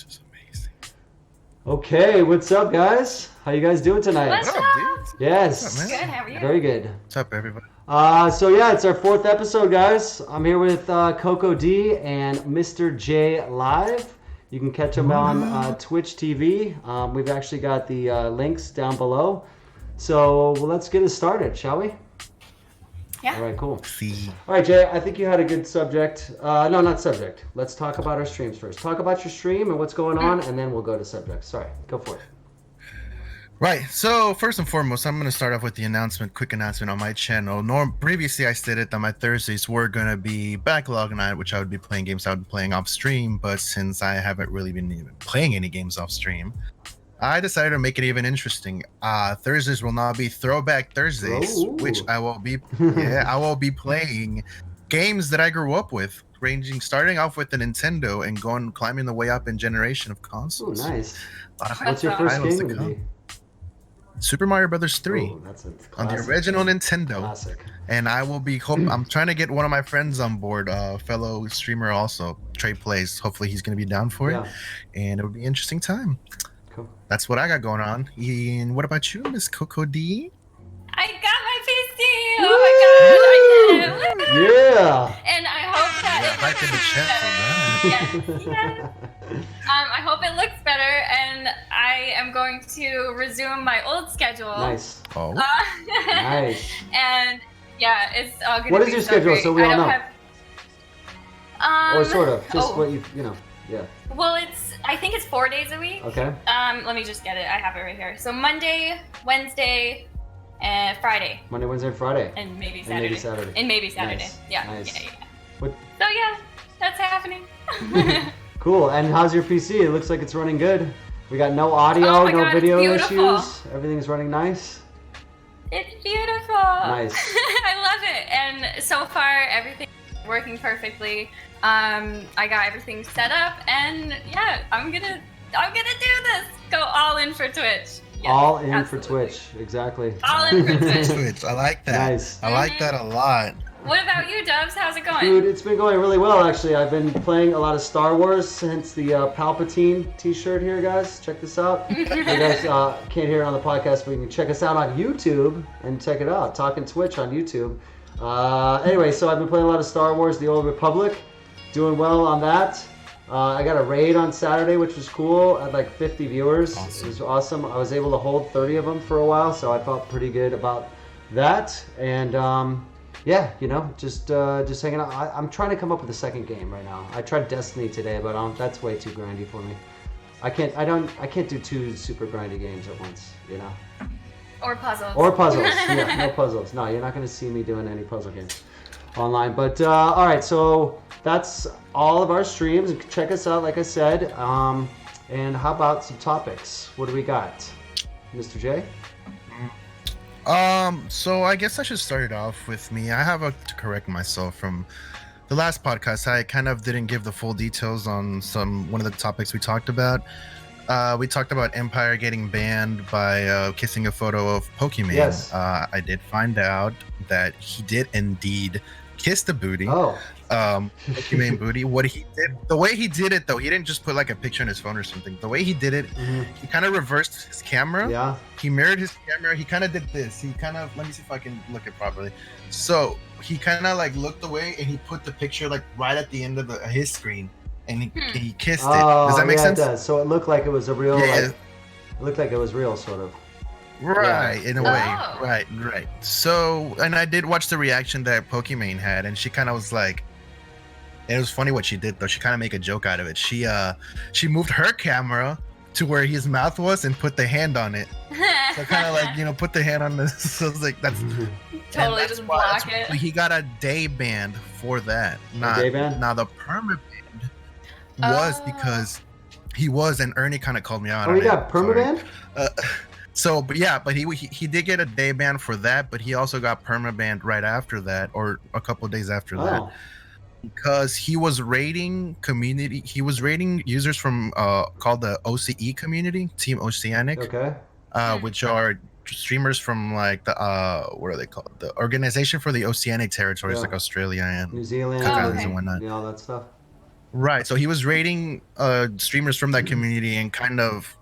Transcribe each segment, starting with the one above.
just amazing. Okay, what's up, guys? How you guys doing tonight? What's What up? up, dude? Yes. What's up, Good, man? how are you? Very good. What's up, everybody? So yeah, it's our 4th episode, guys. I'm here with CcocDeee and Mr. J Live. You can catch him on Twitch TV. We've actually got the links down below. So let's get it started, shall we? Yeah. All right, cool. See. All right, Jay, I think you had a good subject. No, not subject. Let's talk about our streams first. Talk about your stream and what's going on, and then we'll go to subjects. Sorry, go for it. Right. So first and foremost, I'm going to start off with the quick announcement on my channel. Previously, I stated that my Thursdays were going to be backlog night, which I would be playing games I would be playing off stream. But since I haven't really been even playing any games off stream, I decided to make it even interesting. Thursdays will now be Throwback Thursdays, which I will be playing games that I grew up with, starting off with the Nintendo and climbing the way up in generation of Ooh, consoles. nice. That's What's your first titles game to going to be? Super Mario Brothers 3 Ooh, that's a on the classic. original Nintendo. Classic. And I will be I'm trying to get one of my friends on board, fellow streamer also, Trey Plays. Hopefully he's going to be down for it, and it would be an interesting time. Cool. That's what I got going on. And what about you, Miss CcocDeee? I got my PC! Oh my god, I did it! Yeah. And I hope that Yeah, it back in the chat for that. Yes. I hope it looks better, and I am going to resume my old schedule. Nice. Oh. Nice. And yeah, it's all good. What is your schedule, so we all know? Or sort of, just what you know. Yeah. Well, I think it's 4 days a week. Okay. Let me just get it. I have it right here. So Monday, Wednesday, and Friday. Monday, Wednesday, and Friday. And maybe Saturday. And maybe Saturday. And maybe Saturday. Nice. Yeah. Nice. Yeah. What? So yeah, that's happening. Cool. And how's your PC? It looks like it's running good. We got no audio, Oh my no God, video it's beautiful. issues. Everything's running nice. It's beautiful. Nice. I love it. And so far, everything's working perfectly. I got everything set up, and yeah, I'm gonna do this. Go all in for Twitch. Yes, All in absolutely. for Twitch. Exactly. All in for Twitch. Twitch. I like that. Nice. I like that a lot. What about you, Dubs? How's it going? Dude, it's been going really well, actually. I've been playing a lot of Star Wars, hence the Palpatine t-shirt here, guys. Check this out. You guys can't hear it on the podcast, but you can check us out on YouTube and check it out. Talking Twitch on YouTube. Anyway, so I've been playing a lot of Star Wars, The Old Republic. Doing well on that. I got a raid on Saturday, which was cool. I had like 50 viewers. Awesome. It was awesome. I was able to hold 30 of them for a while, so I felt pretty good about that. And yeah, you know, just hanging out. I'm trying to come up with a second game right now. I tried Destiny today, but that's way too grindy for me. I can't do 2 super grindy games at once, you know. Or puzzles. Or puzzles. Yeah, no puzzles. No, you're not going to see me doing any puzzle games online. But all right, so that's all of our streams. Check us out, like I said. And how about some topics? What do we got, Mr. J? So I guess I should start it off with me. I have to correct myself from the last podcast. I kind of didn't give the full details on one of the topics we talked about. We talked about Empire getting banned by kissing a photo of Pokemon. Yes. I did find out that he did indeed kiss the booty. Oh. Pokemon booty. The way he did it though, he didn't just put like a picture on his phone or something. The way he did it, he kind of reversed his camera. Yeah. He mirrored his camera. He kind of did this. Let me see if I can look it properly. So he kind of like looked away and he put the picture like right at the end of his screen, and he kissed it. Does that make sense? It does. So it looked like it was a real. Yeah. Like, it looked like it was real, sort of. Right, in a way. Oh. Right. So, and I did watch the reaction that Pokimane had, and she kind of was like, and it was funny what she did though. She kind of made a joke out of it. She moved her camera to where his mouth was and put the hand on it. So kind of like, put the hand on this. So it's like that's Totally that's just why- block it. He got a day ban for that. day ban? Now the perma ban was because he was, and Ernie kind of called me out. Oh, on he it. got permaban? But he did get a day ban for that, but he also got permabanned right after that, or a couple of days after that, because he was raiding users from called the OCE community, Team Oceanic, which are streamers from like the what are they called? The Organization for the Oceanic Territories, like Australia and New Zealand, Cook Islands and whatnot. all that stuff. Right. So he was rating streamers from that community and kind of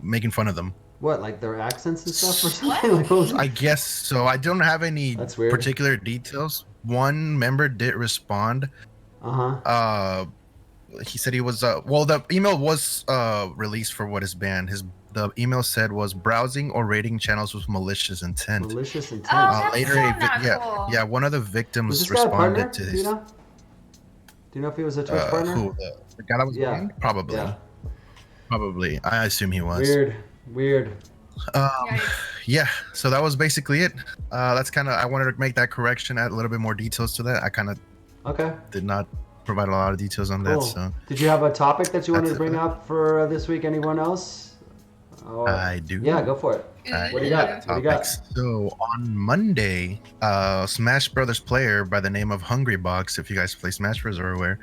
making fun of them. What, like their accents and stuff or What? something? Like, what was I guess so. I don't have any That's weird. particular details. One member did respond. Uh-huh. He said he was well, the email was released for what is banned. The email said was browsing or rating channels with malicious intent. Malicious intent. Oh, that's Later, so not cool. one of the Was victims this guy a partner? responded to Do his you know? Do you know if he was a Twitch partner? who the guy that was Yeah. banned? Probably. Yeah. Probably. I assume he was. Weird. Yikes. Yeah, so that was basically it. That's kind of, I wanted to make that correction, add a little bit more details to that. I kind of Okay. did not provide a lot of details on that. Cool. So Did you have a topic that you wanted to That's bring it. up for this week? Anyone else? Or- I do. Yeah, go for it. What do you got? What do you got? So on Monday, Smash Brothers player by the name of Hungrybox, if you guys play Smash Bros. Are aware,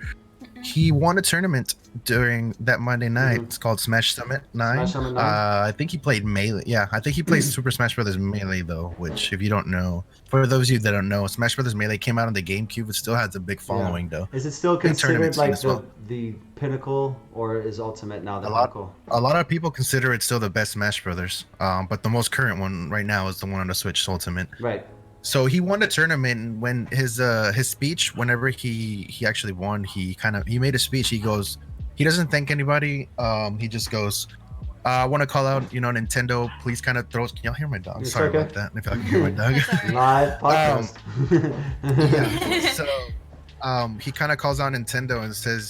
he won a tournament during that Monday night. Mhm. It's called Smash Summit 9. Smash Summit 9? I think he played Melee. Yeah, I think he plays Super Smash Brothers Melee though, which if you don't know, for those of you that don't know, Smash Brothers Melee came out on the GameCube. It still has a big following though. Is it still Big tournament considered scene like as well. the pinnacle, or is Ultimate now the A lot- pinnacle? A lot of people consider it still the best Smash Brothers, but the most current one right now is the one on the Switch, Ultimate. Right. So he won the tournament, and when his speech, whenever he actually won, he made a speech. He goes, he doesn't thank anybody. He just goes, I want to call out, Nintendo. Please kind of throws. Can y'all hear my dog? It's Sorry okay. about that. If I can hear my dog. That's all right. Live podcast. Yeah. So he kind of calls out Nintendo and says,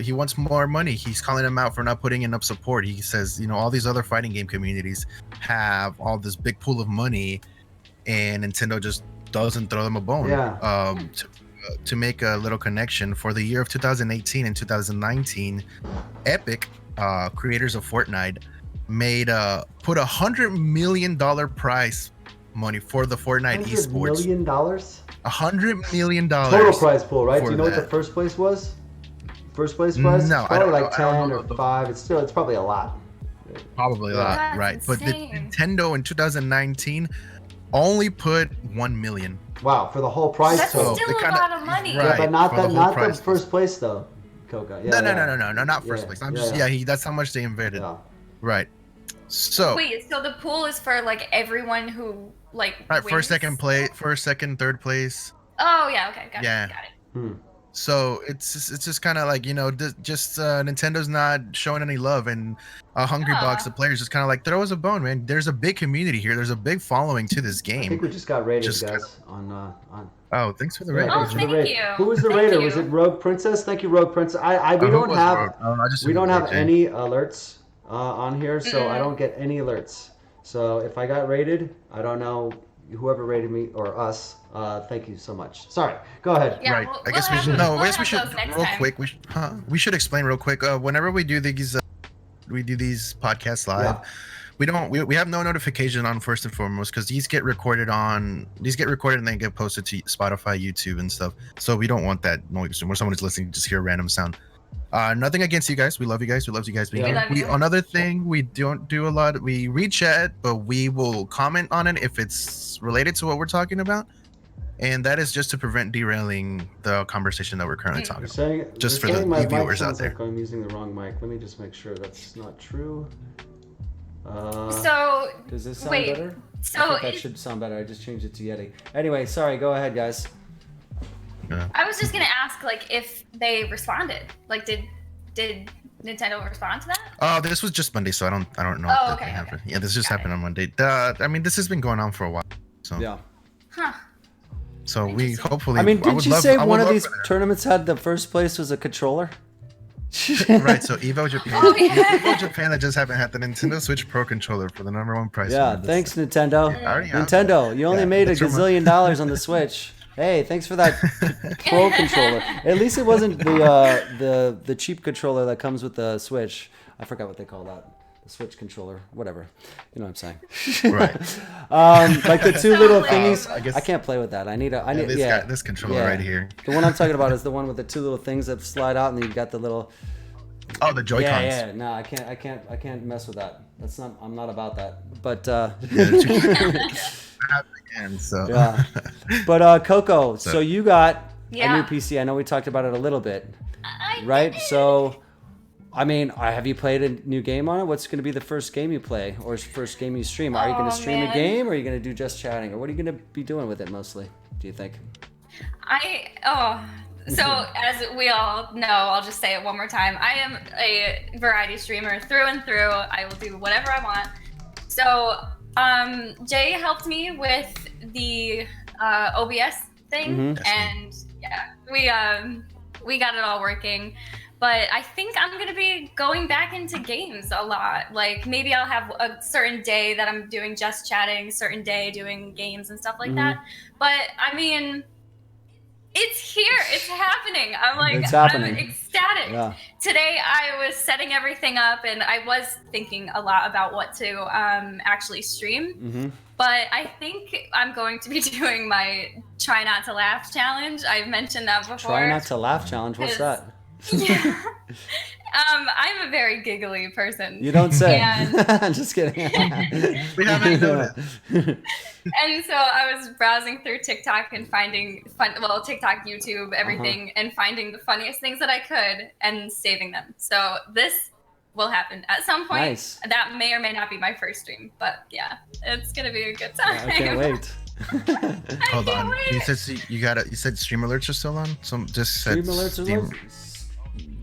he wants more money. He's calling them out for not putting enough support. He says, all these other fighting game communities have all this big pool of money, and Nintendo just doesn't throw them a bone. Yeah. To make a little connection, for the year of 2018 and 2019, Epic, creators of Fortnite, put $100 million prize money for the Fortnite $100 esports. million? $100 million Total prize pool, right? Do for you know what the that. first place was? First place prize? No, It's I probably don't like know. I 10 don't or know the- 5. It's probably a lot. Probably a lot, That's right? But the insane. Nintendo in 2019 only put 1 million. Wow, for the whole prize That's total. So still they a kinda- lot of money. Yeah, right. but not for the the whole not the prize. first place though, Coca. Yeah, No, not first Yeah, place. I'm yeah, just yeah. that's how much they invented. Yeah. Right. So Wait, so the pool is for like everyone who like right, wins? first, second, third place. Oh yeah, okay, got Yeah. it, got it. Hmm. So it's just kind of like Nintendo's not showing any love, and Hungrybox, the players, just kind of like throw us a bone, man. There's a big community here. There's a big following to this I think game. we just got rated, Just guys. On. Oh, thanks for the Yeah, rating. Oh, thanks for the thank raid. you. Who was the Thank raider? you. Was it Rogue Princess? Thank you, Rogue Princess. We Who don't was have Rogue? Oh, I just we don't have AJ. any alerts on here, so I don't get any alerts. So if I got rated, I don't know whoever rated me or us. Thank you so much. Sorry, go ahead. Yeah, Right. we'll- I guess we'll we should. have- No, we'll I guess we have should those next real time. quick. We should explain real quick. Whenever we do these podcasts live, Yeah. we have no notification on first and foremost, because these get recorded and then get posted to Spotify, YouTube, and stuff. So we don't want that noise when someone is listening to just hear a random sound. Nothing against you guys. We love you guys. We love you guys being Yeah. here. We love you. Another thing we don't do a lot. We read chat, but we will comment on it if it's related to what we're talking about, and that is just to prevent derailing the conversation that we're currently talking You're about. saying, Just you're for the saying my mic viewers out sounds there. like I'm using the wrong mic. Let me just make sure that's not true. So Does this sound wait, better? so I think that it- should sound better. I just changed it to Yeti. Anyway, sorry. Go ahead, guys. I was just gonna ask like if they responded. Like did Nintendo respond to that? This was just Monday, so I don't know. Oh, if that okay, happened. okay. Yeah, this just Got happened on Monday. This has been going on for a while. So Yeah. Huh. So we Interesting. hopefully. I mean, didn't would you love- say I would one of love these for that. tournaments had the first place was a controller? Right, so Evo Japan. Oh, yeah. Evo Japan that just happened had the Nintendo Switch Pro controller for the #1 prize. Yeah, winner. thanks, Nintendo. I already have Nintendo, you only Yeah, made a that's from a- gazillion dollars on the Switch. Hey, thanks for that Pro controller. At least it wasn't the cheap controller that comes with the Switch. I forgot what they call that. The Switch controller, whatever. You know what I'm saying? Right. Like the two little thingies. I guess- I can't play with that. I need this controller right here. The one I'm talking about is the one with the two little things that slide out, and you've got the little. Oh, the Joy-Cons. Yeah. No, I can't mess with that. That's not. I'm not about that. But And so yeah. But Coco, so you got Yeah. A new PC. I know we talked about it a little bit, I right? did. So, I mean, have you played a new game on it? What's going to be the first game you play or first game you stream? Are you going to stream a game, or are you going to do just chatting, or what are you going to be doing with it mostly, do you think? So as we all know, I'll just say it one more time. I am a variety streamer through and through. I will do whatever I want. So Jay helped me with the OBS thing, and yeah, we got it all working. But I think I'm gonna be going back into games a lot. Like maybe I'll have a certain day that I'm doing just chatting, certain day doing games and stuff like that. But I mean, it's here. It's happening. I'm ecstatic. Yeah. Today I was setting everything up, and I was thinking a lot about what to actually stream. But I think I'm going to be doing my Try Not to Laugh challenge. I've mentioned that before. Try Not to Laugh challenge. What's that? Yeah. I'm a very giggly person. You don't say. And Just kidding. We haven't noticed. And so I was browsing through TikTok and finding TikTok, YouTube, everything, and finding the funniest things that I could and saving them. So this will happen at some point. Nice. That may or may not be my first stream, but yeah, it's gonna be a good time. I can't wait. Hold on. You said you said Stream Alerts are still on? Just said Stream alerts Steam. are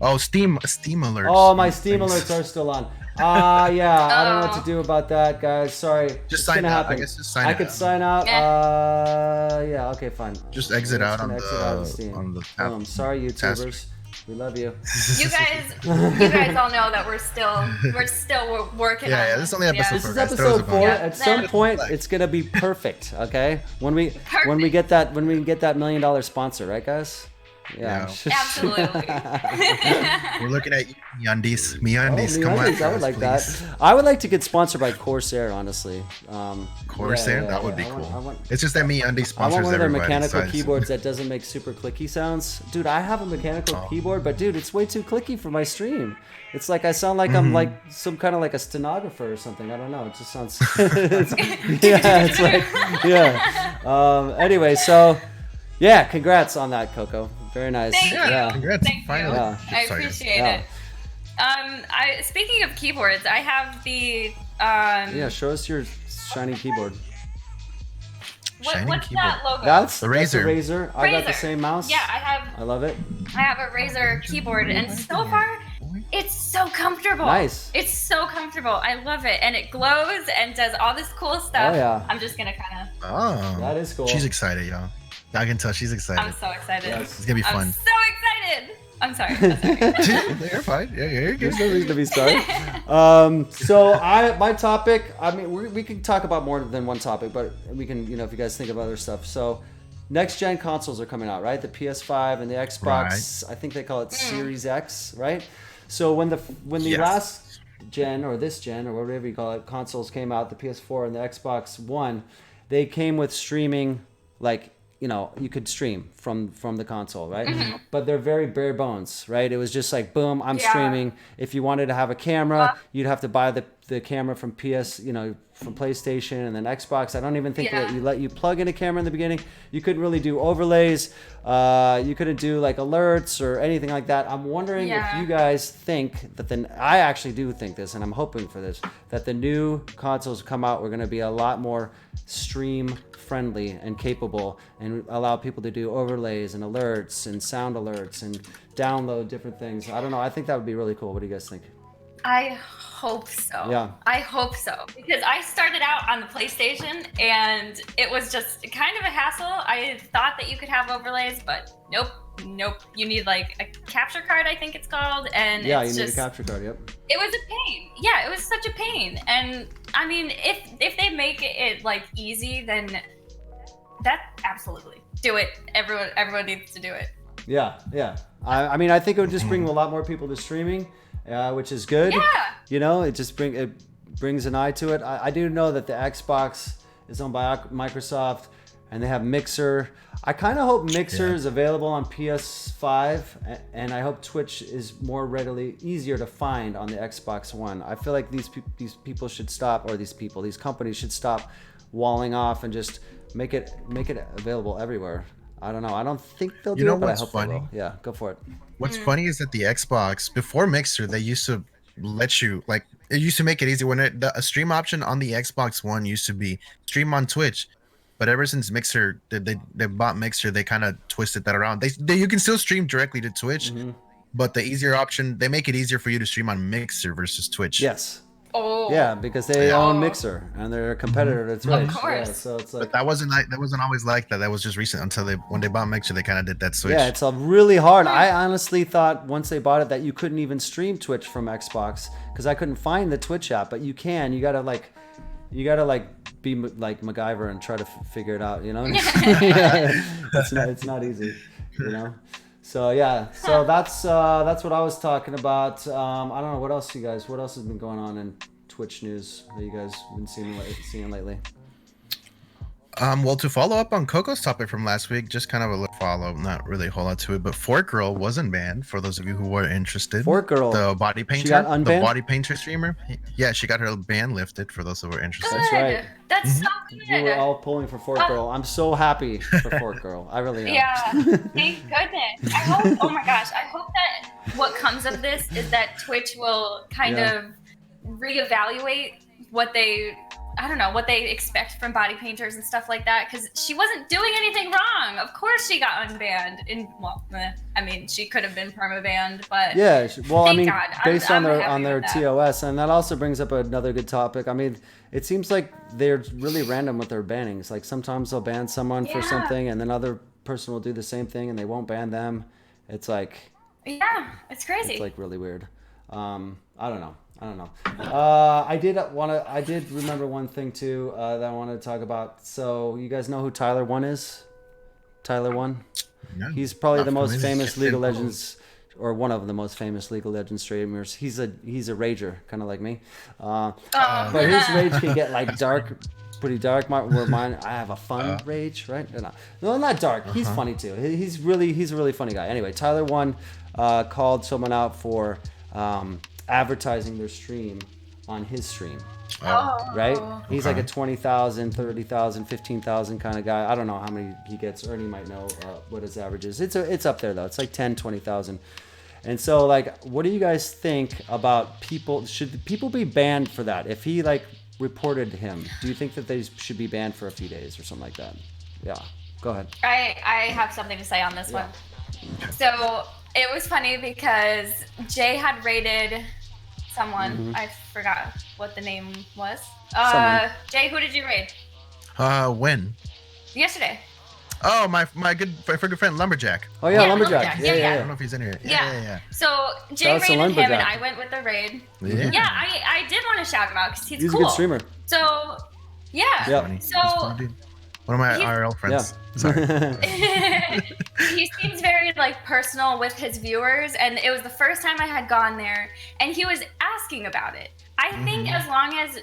Oh, Steam Alerts. Oh, my Steam alerts are still on. Yeah, I don't know what to do about that, guys. Sorry. Just It's sign gonna out. happen. I guess just sign I out. could sign out. Yeah, okay, fine. Just exit We're out just on gonna exit out of the Steam. on the tab. Sorry, task. YouTubers. We love you. You guys all know that we're still working on Yeah, this is only episode This 4. is guys. Throw us a episode bone. 4. Yeah. At some point, it's gonna be perfect. Okay, when we get that $1 million sponsor, right, guys? Yeah. Absolutely. We're looking at you, MeUndies. MeUndies, come on. I would guys, like please. that. I would like to get sponsored by Corsair, honestly. Corsair, yeah, that would be I cool. want- It's just that MeUndies I want sponsors one of their everybody. mechanical besides- keyboards that doesn't make super clicky sounds. Dude, I have a mechanical keyboard, but dude, it's way too clicky for my stream. It's like I sound like I'm like some kind of like a stenographer or something. I don't know. It just sounds. It's like Anyway, so yeah, congrats on that, Coco. Very nice. Thank you. Yeah. Congrats, Thank finally. you. Yeah. I Sorry, guys. appreciate Yeah. it. Speaking of keyboards, I have the Yeah, show us your shiny keyboard. Shiny what's keyboard. that logo? That's The that's a Razer. Razer. I got the Razer. same mouse. Yeah, I love it. I have a Razer keyboard, and so far, it's so comfortable. Nice. It's so comfortable. I love it, and it glows and does all this cool stuff. Oh, yeah. I'm just gonna kind of. Oh, That is cool. She's excited, y'all. I can tell she's excited. I'm so excited. Yes. It's gonna be I'm fun. so excited. I'm sorry. I'm sorry. You're fine. Yeah, you're good. There's no reason to be sorry. So my topic. I mean, we can talk about more than one topic, but we can, if you guys think of other stuff. So, next gen consoles are coming out, right? The PS5 and the Xbox. I think they call it Series X, right? So when the Yes. last gen or this gen or whatever you call it consoles came out, the PS4 and the Xbox One, they came with streaming, like, you could stream from the console, right? But they're very bare bones, right? It was just like, boom, I'm streaming. If you wanted to have a camera, you'd have to buy the camera from from PlayStation and then Xbox. I don't even think that let you plug in a camera in the beginning. You couldn't really do overlays. You couldn't do like alerts or anything like that. I'm wondering if you guys think that I actually do think this, and I'm hoping for this, that the new consoles come out, we're going to be a lot more stream friendly and capable and allow people to do overlays and alerts and sound alerts and download different things. I don't know. I think that would be really cool. What do you guys think? I hope so. Yeah. I hope so. Because I started out on the PlayStation and it was just kind of a hassle. I thought that you could have overlays, but nope. You need like a capture card, I think it's called. And Yeah, it's you need just, a capture card, yep. It was a pain. Yeah, it was such a pain. And I mean, if they make it like easy, then that absolutely do it. Everyone needs to do it. Yeah. I mean, I think it would just bring a lot more people to streaming, which is good. Yeah. It just brings an eye to it. I do know that the Xbox is owned by Microsoft, and they have Mixer. I kind of hope Mixer is available on PS5, and I hope Twitch is easier to find on the Xbox One. I feel like these people should stop, or these companies should stop walling off and just make it available everywhere. I don't know. I don't think they'll You do know it, but I what's hope funny? they will. Yeah, go for it. What's funny is that the Xbox before Mixer, they used to let you like it used to make it easy when a stream option on the Xbox One used to be stream on Twitch, but ever since Mixer they bought Mixer, they kind of twisted that around. They you can still stream directly to Twitch, but the easier option they make it easier for you to stream on Mixer versus Twitch. Yes. Oh. Yeah, because they Yeah. own Mixer and they're a competitor to Twitch. course. Yeah, so it's like But that wasn't always like that. That was just recent until when they bought Mixer, they kind of did that switch. yeah, it's really hard. I honestly thought once they bought it that you couldn't even stream Twitch from Xbox because I couldn't find the Twitch app, but you can. You gotta be like MacGyver and try to figure it out. You know, it's not easy. You know. So yeah, so that's what I was talking about. I don't know what else has been going on in Twitch news that you guys have been seeing lately. Well, to follow up on Coco's topic from last week, just kind of a little follow, not really a whole lot to it, but Fork Girl wasn't banned for those of you who were interested. Fork Girl, the body painter, she got unbanned? the body painter streamer. Yeah, she got her ban lifted for those who were interested. Good. That's right. That's so good. We were all pulling for Fork Girl. I'm so happy for Fork Girl. I really am. Yeah, thank goodness. I hope, oh my gosh, I hope that what comes of this is that Twitch will kind of reevaluate what they expect from body painters and stuff like that, because she wasn't doing anything wrong. Of course she got unbanned. I mean, she could have been perma-banned, but yeah, well, I mean, God. based I'm on their happy with TOS, and that also brings up another good topic. I mean, it seems like they're really random with their bannings. Like sometimes they'll ban someone for something, and then other person will do the same thing, and they won't ban them. It's like, yeah, it's crazy. it's like really weird. I don't know. I did remember one thing too that I wanted to talk about. So you guys know who Tyler One is? Tyler One. No, He's probably the most familiar. famous League of Legends, or one of the most famous League of Legends streamers. He's a rager, kind of like me. But his rage can get like pretty dark. Where mine, I have a fun rage, right? No, not dark. He's funny too. He's a really funny guy. Anyway, Tyler One called someone out for advertising their stream on his stream. Right? He's like a 20,000, 30,000, 15,000 kind of guy. I don't know how many he gets. Ernie might know what his average is. It's up there though. It's like 10, 20,000. And so like, what do you guys think about people? Should people be banned for that? If he like reported him, do you think that they should be banned for a few days or something like that? Yeah, go ahead. I have something to say on this one. So it was funny because Jay had rated someone. I forgot what the name was. Jay, who did you raid? When? Yesterday. Oh, my good friend Lumberjack. Oh yeah, Yeah, Lumberjack. Lumberjack. Yeah. I don't know if he's in here. Yeah. So Jay Shout out to raided him, and Lumberjack. I went with the raid. Yeah. Yeah, I did want to shout him out because he's He's cool. a good streamer. So yeah. Yep. Funny. So He's a funny dude. One of my IRL friends. Sorry. he seems very like personal with his viewers, and it was the first time I had gone there, and he was asking about it. I think as long as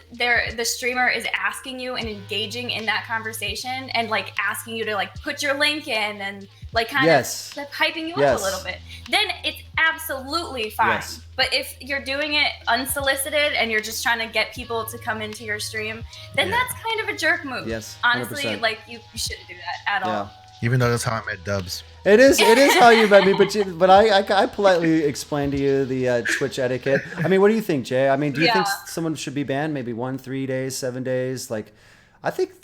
the streamer is asking you and engaging in that conversation and like asking you to like put your link in and like kind of like hyping you up a little bit, then it's absolutely fine. But if you're doing it unsolicited and you're just trying to get people to come into your stream, then that's kind of a jerk move. Honestly, 100%. like you shouldn't do that at all. Even though that's how I met Dubs. It is how you met me, but I politely explained to you the Twitch etiquette. I mean, what do you think, Jay? I mean, do you think someone should be banned? Maybe 1, 3 days, 7 days? Like, I think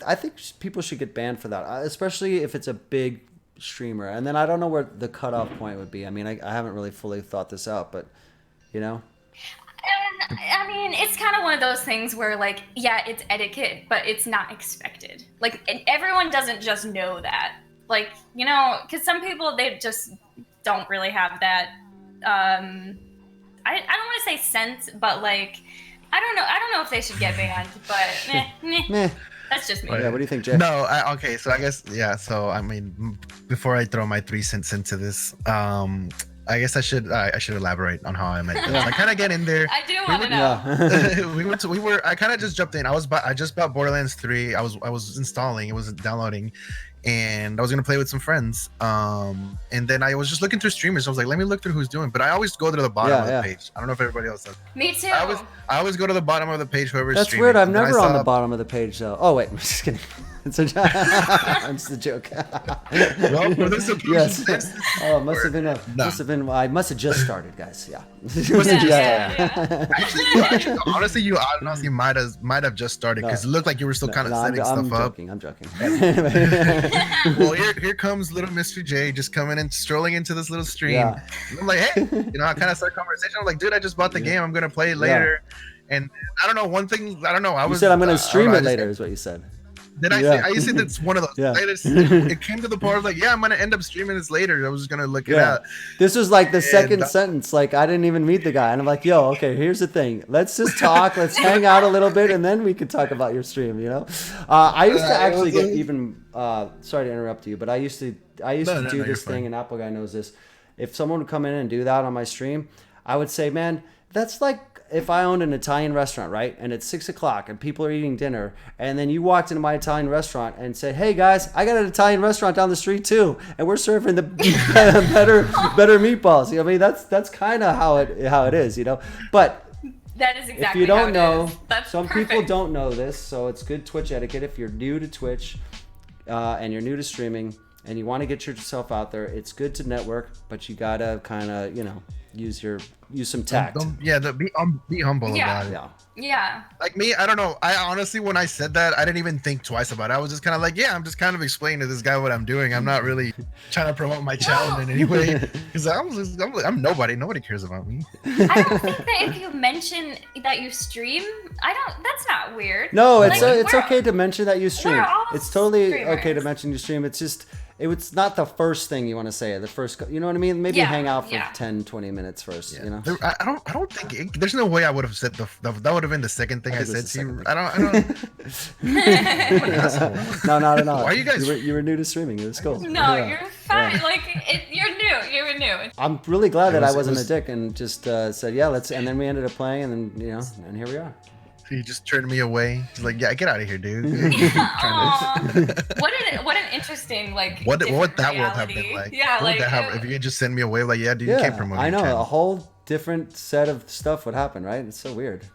people should get banned for that, especially if it's a big streamer. And then I don't know where the cutoff point would be. I mean, I haven't really fully thought this out, but you know. And I mean, it's kind of one of those things where like, yeah, it's etiquette, but it's not expected. Like, and everyone doesn't just know that. Like, you know, because some people, they just don't really have that, I don't want to say sense, but like, I don't know if they should get banned, but meh. That's just me. Yeah, what do you think, Jay? No, okay, so I guess, so I mean, before I throw my 3 cents into this, I guess I should elaborate on how I met Dubs. I kind of get in there. I do want to know. I kind of just jumped in. I just bought Borderlands 3. I was installing, it wasn't downloading, and I was gonna play with some friends. And then I was just looking through streamers. I was like, let me look through who's doing. But I always go to the bottom of the page. I don't know if everybody else does. Me too. I always go to the bottom of the page. Whoever's That's streaming. weird. I'm And then never on the bottom of the page though. Oh wait, I'm just kidding. It's a it's a joke. Well, for this occasion, Yes. Oh, it must have been No. I must have just started, guys. Yeah. Actually, honestly, you honestly might have just started because it looked like you were still kind of setting stuff up. I'm joking. Well, here comes little Mr. J just coming in, strolling into this little stream. Yeah. I'm like, hey, I kind of start conversation. I'm like, dude, I just bought the game. I'm gonna play it later. And I don't know, one thing, I don't know. You said I'm gonna stream it later, is what you said. Then I said it's one of those. Yeah. It came to the part like, yeah, I'm gonna end up streaming this later. I was just gonna look it out. This was like the second sentence. Like I didn't even meet the guy, and I'm like, yo, okay, here's the thing. Let's just talk. Let's hang out a little bit, and then we can talk about your stream. I used to actually get even. Sorry to interrupt you, but I used to do this thing, and Apple Guy knows this. If someone would come in and do that on my stream, I would say, man, that's like if I owned an Italian restaurant, right? And it's 6 o'clock and people are eating dinner. And then you walked into my Italian restaurant and said, hey guys, I got an Italian restaurant down the street too. And we're serving the better meatballs. I mean, that's kind of how it is, But that is exactly if you don't know, some perfect. people don't know this. So it's good Twitch etiquette. If you're new to Twitch and you're new to streaming and you want to get yourself out there, it's good to network, but you got to kind of, use some tact. Be humble about it. Yeah. Like me, I don't know. I honestly, when I said that, I didn't even think twice about it. I was just kind of like, yeah, I'm just kind of explaining to this guy what I'm doing. I'm not really trying to promote my channel in any way because I'm nobody. Nobody cares about me. I don't think that if you mention that you stream, that's not weird. No, it's okay to mention that you stream. It's totally streamers. okay to mention you stream. It's just it's not the first thing you want to say. The first, you know what I mean? Maybe hang out for 10, 20 minutes first. I don't think there's no way I would have said that would have been the second thing I said to you. I don't. No, not at all. Why are you guys? You were new to streaming. It was cool. No, you're fine. Yeah. Like you're new. You were new. I'm really glad that I wasn't a dick and just said let's. And then we ended up playing, and then and here we are. He just turned me away. He's like, "Yeah, get out of here, dude." What an interesting what that world have been like? Yeah, if you could just send me away, like, yeah, dude, you can't promote. I know channel. A whole different set of stuff would happen, right? It's so weird.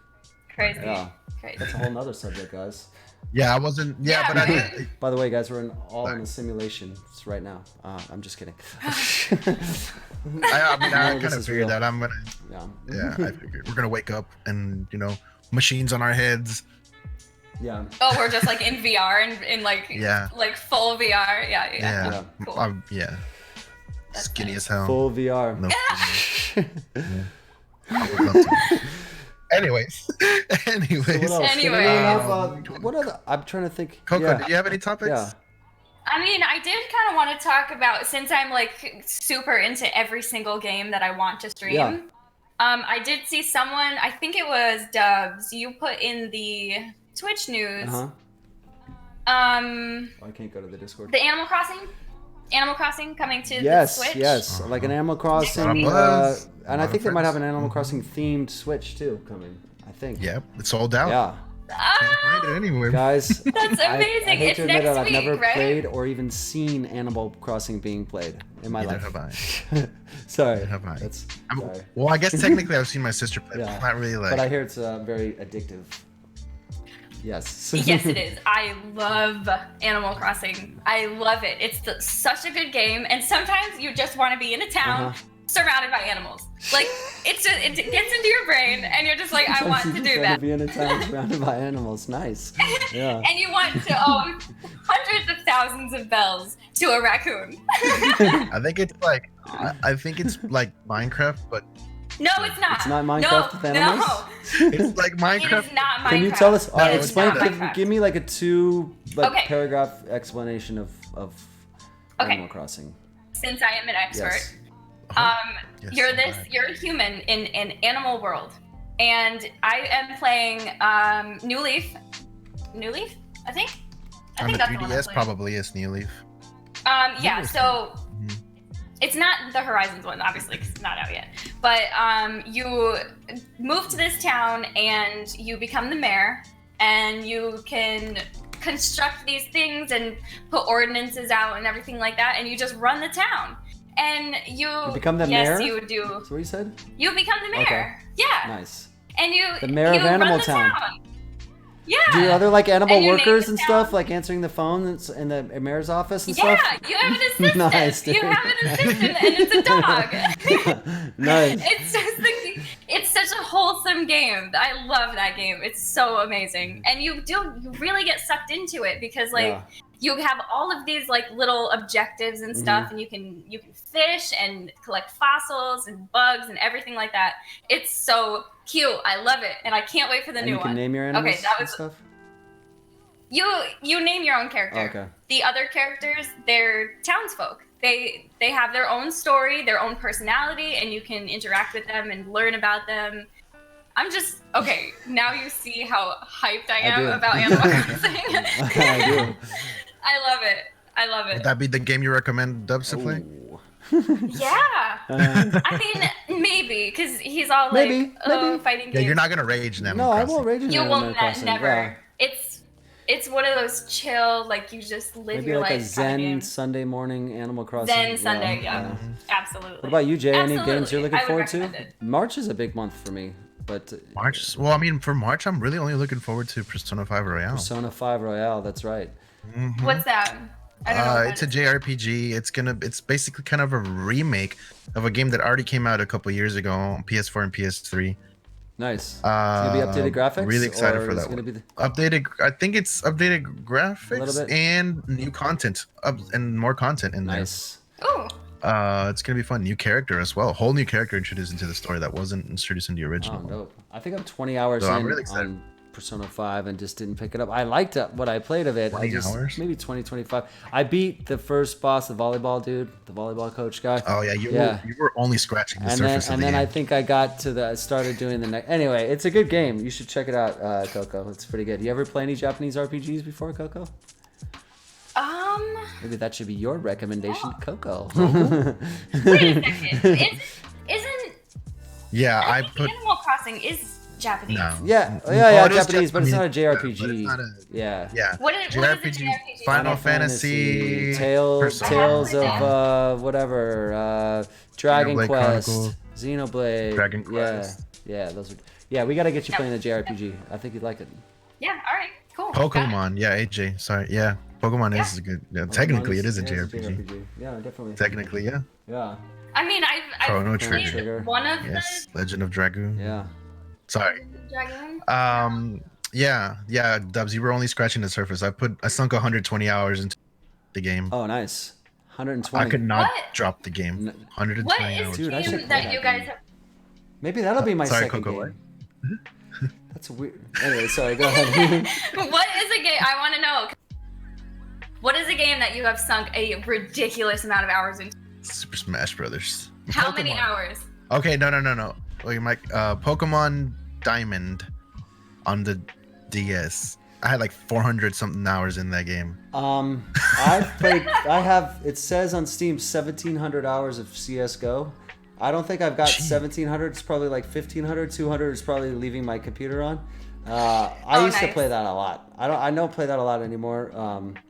Crazy. Yeah, that's a whole nother subject, guys. Yeah, I wasn't. Yeah, but I. By the way, guys, we're all in a simulation right now. I'm just kidding. I kind of figured that I'm gonna. Yeah, I figured we're gonna wake up and machines on our heads. Yeah. Oh, we're just like in VR and in like full VR. Yeah. Cool. Skinny as hell. Full VR. No. Anyways. What other? I'm trying to think. Coco, do you have any topics? Yeah. I mean, I did kind of want to talk about, since I'm like super into every single game that I want to stream. Yeah. I did see someone, I think it was Dubs, you put in the Twitch news. I can't go to the Discord. The Animal Crossing coming to the Switch. Yes, like an Animal Crossing, and I think they might have an Animal Crossing themed Switch too coming. I think. Yep, it's sold out. Yeah. Can't find it anywhere. Guys, that's amazing. I hate it's to admit next that I've week, never right? played or even seen Animal Crossing being played in my life. Neither have I. Sorry. Have I. Sorry. Well, I guess technically I've seen my sister play. Yeah. It's not really like. But I hear it's very addictive. Yes. Yes, it is. I love Animal Crossing. I love it. It's such a good game, and sometimes you just want to be in a town surrounded by animals. Like it gets into your brain, and you're just like, I want to do that. Be in a town surrounded by animals. Nice. Yeah. And you want to own hundreds of thousands of bells to a raccoon. I think it's like Minecraft, but. No, it's not. It's not Minecraft with animals? No. It's like Minecraft. It is not Minecraft. Can you tell us? Explain. Minecraft. Give me like a paragraph explanation of Animal Crossing. Since I am an expert, Yes. you're a human in an animal world, and I am playing New Leaf. New Leaf, I think. On the that's the one I'm 3DS, playing. probably is New Leaf. Yeah. So. It's not the Horizons one, obviously, because it's not out yet. But you move to this town and you become the mayor, and you can construct these things and put ordinances out and everything like that, and you just run the town. And you become the mayor? Yes, you do. That's what you said? You become the mayor. Okay. Yeah. Nice. And you The mayor of Animal run the Town. Yeah. Do other like animal And you name workers the and town. stuff, like answering the phone in the mayor's office and stuff? Yeah, you have an assistant. Nice, dude. You have an assistant, and it's a dog. Nice. It's just it's such a wholesome game. I love that game. It's so amazing, and you really get sucked into it because like Yeah. you have all of these like little objectives and stuff, and you can fish and collect fossils and bugs and everything like that. It's so cute. I love it, and I can't wait for the And new you can one. name your animals Okay, that and was stuff? you name your own character. Okay. The other characters, they're townsfolk. They have their own story, their own personality, and you can interact with them and learn about them. I'm just okay. Now you see how hyped I am do. about Animal Crossing. I do. I love it. I love Would it. that be the game you recommend Dubs to play? Ooh. Yeah. I mean, maybe because he's all like, Maybe, oh, maybe. fighting Yeah, games. you're not gonna rage in Animal No, I Crossing. won't rage in You Animal will Crossing. never. Yeah. It's one of those chill, like you just live Maybe your like a life kind of Zen game. Sunday morning Animal Crossing. Zen Sunday, yeah. Absolutely. What about you, Jay? Any games Absolutely. you're looking I would forward to? recommend it. March is a big month for me, but March. Well, I mean, for March, I'm really only looking forward to Persona 5 Royale. Persona 5 Royale, that's right. What's that? I don't know. what It's a that is. JRPG. It's basically kind of a remake of a game that already came out a couple years ago on PS4 and PS3. Nice. It's gonna be updated graphics. Really excited or for is that it gonna one. Be the... Updated. I think it's updated little graphics bit. and new content, and more content in there. Nice. Ooh. It's gonna be fun. New character as well. Whole new character introduced into the story that wasn't introduced in the Oh, original. dope. I think I'm 20 hours So I'm in really excited. on Persona 5 and just didn't pick it up. I liked what I played of it. 20 hours? Maybe 20, 25. I beat the first boss, the volleyball dude, the volleyball coach guy. Oh yeah, you were only scratching the and surface then, of the and then game. I think I got to started doing the next. Anyway, it's a good game. You should check it out, Coco. It's pretty good. You ever play any Japanese RPGs before, Coco? Maybe that should be your recommendation, Coco. Wait a second. Isn't Yeah, I I think put Animal Crossing is Japanese? no. yeah, Oh, yeah, it is Japanese, but it's not a Japanese, JRPG. but it's not Yeah. Yeah. What is a JRPG, JRPG? Final Fantasy, Tales Persona. of whatever, Dragon Xenoblade Quest, Chronicles. Xenoblade, Dragon Quest. yeah, those are. Yeah, we gotta get you playing the JRPG. I think you'd like it. Yeah. All right. Cool. Got it. Pokemon. Yeah, AJ. Sorry. Yeah, Pokemon is a good. Yeah, technically, it is a Yeah, it's JRPG. Yeah, definitely. Technically, yeah. Yeah, I mean, I've Chrono played Trigger. one of Yes, Legend of Dragoon. yeah. Sorry. the Dragon. Yeah, Dubs. You were only scratching the surface. I sunk 120 hours into the game. Oh, nice. 120. I could not What? drop the game. 120 What hours. is Dude, I the should game play that that you guys game. have? Maybe that'll be my Sorry, second Coco, game. That's a weird. Anyway, sorry. Go ahead. What is a game? I want to know. What is a game that you have sunk a ridiculous amount of hours into? Super Smash Brothers. How many Pokemon. hours? Okay, no. Wait, Mike. Pokemon Diamond on the DS. I had like 400 something hours in that game. I've played. I have. It says on Steam 1,700 hours of CS:GO. I don't think I've got Gee. 1,700. It's probably like 1,500. 200 is probably leaving my computer on. I used to nice. play that a lot. I don't play that a lot anymore.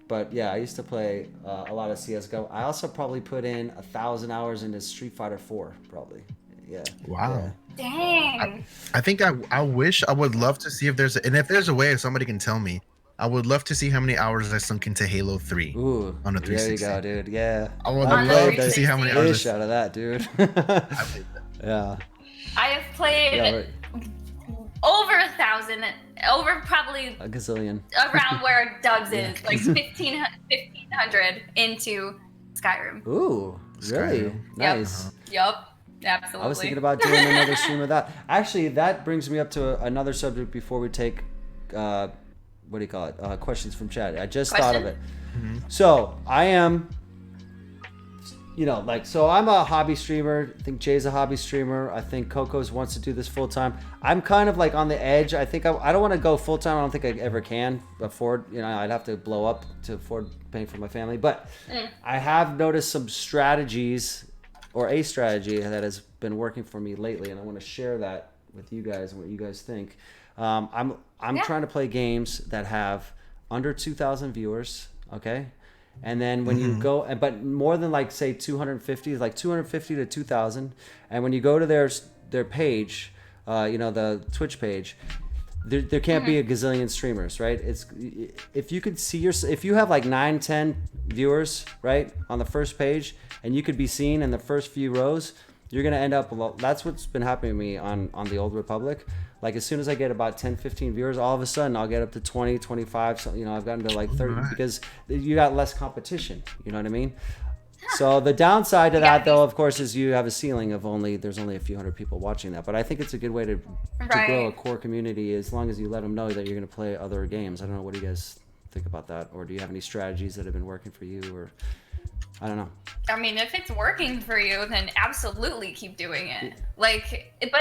But yeah, I used to play a lot of CS:GO. I also probably put in 1,000 hours into Street Fighter 4. Probably. Yeah. Wow. Dang. I think I wish I would love to see if there's and if there's a way if somebody can tell me, I would love to see how many hours I sunk into Halo 3 Ooh. on a There you 360. go, dude. Yeah. I would On the love to 360. see how many hours Fish out of that, dude. I played that. Yeah. I have played Yeah. Right. over 1,000, over probably A gazillion. around where Dubs is, like 1,500 into Skyrim. Ooh. Really? Skyrim. Nice. Yup. Absolutely. I was thinking about doing another stream of that. Actually, that brings me up to another subject before we take, what do you call it? Questions from chat. I just thought of it. So I am, so I'm a hobby streamer. I think Jay's a hobby streamer. I think Coco's wants to do this full time. I'm kind of like on the edge. I think I don't want to go full time. I don't think I ever can afford. I'd have to blow up to afford paying for my family. But I have noticed some strategies, or a strategy that has been working for me lately, and I want to share that with you guys and what you guys think. I'm trying to play games that have under 2,000 viewers, okay? And then when you go, but more than like say 250, like 250 to 2,000, and when you go to their page, the Twitch page, there can't be a gazillion streamers, right? It's if you could see if you have like 9, 10 viewers, right, on the first page, and you could be seen in the first few rows, you're gonna end up. That's what's been happening to me on the Old Republic. Like as soon as I get about 10, 15 viewers, all of a sudden I'll get up to 20, 25. So I've gotten to like 30 because you got less competition. You know what I mean? So the downside to that, though, of course, is you have a ceiling of there's only a few hundred people watching that. But I think it's a good way to grow a core community as long as you let them know that you're going to play other games. I don't know. What do you guys think about that? Or do you have any strategies that have been working for you? Or I don't know. I mean, if it's working for you, then absolutely keep doing it. Like, but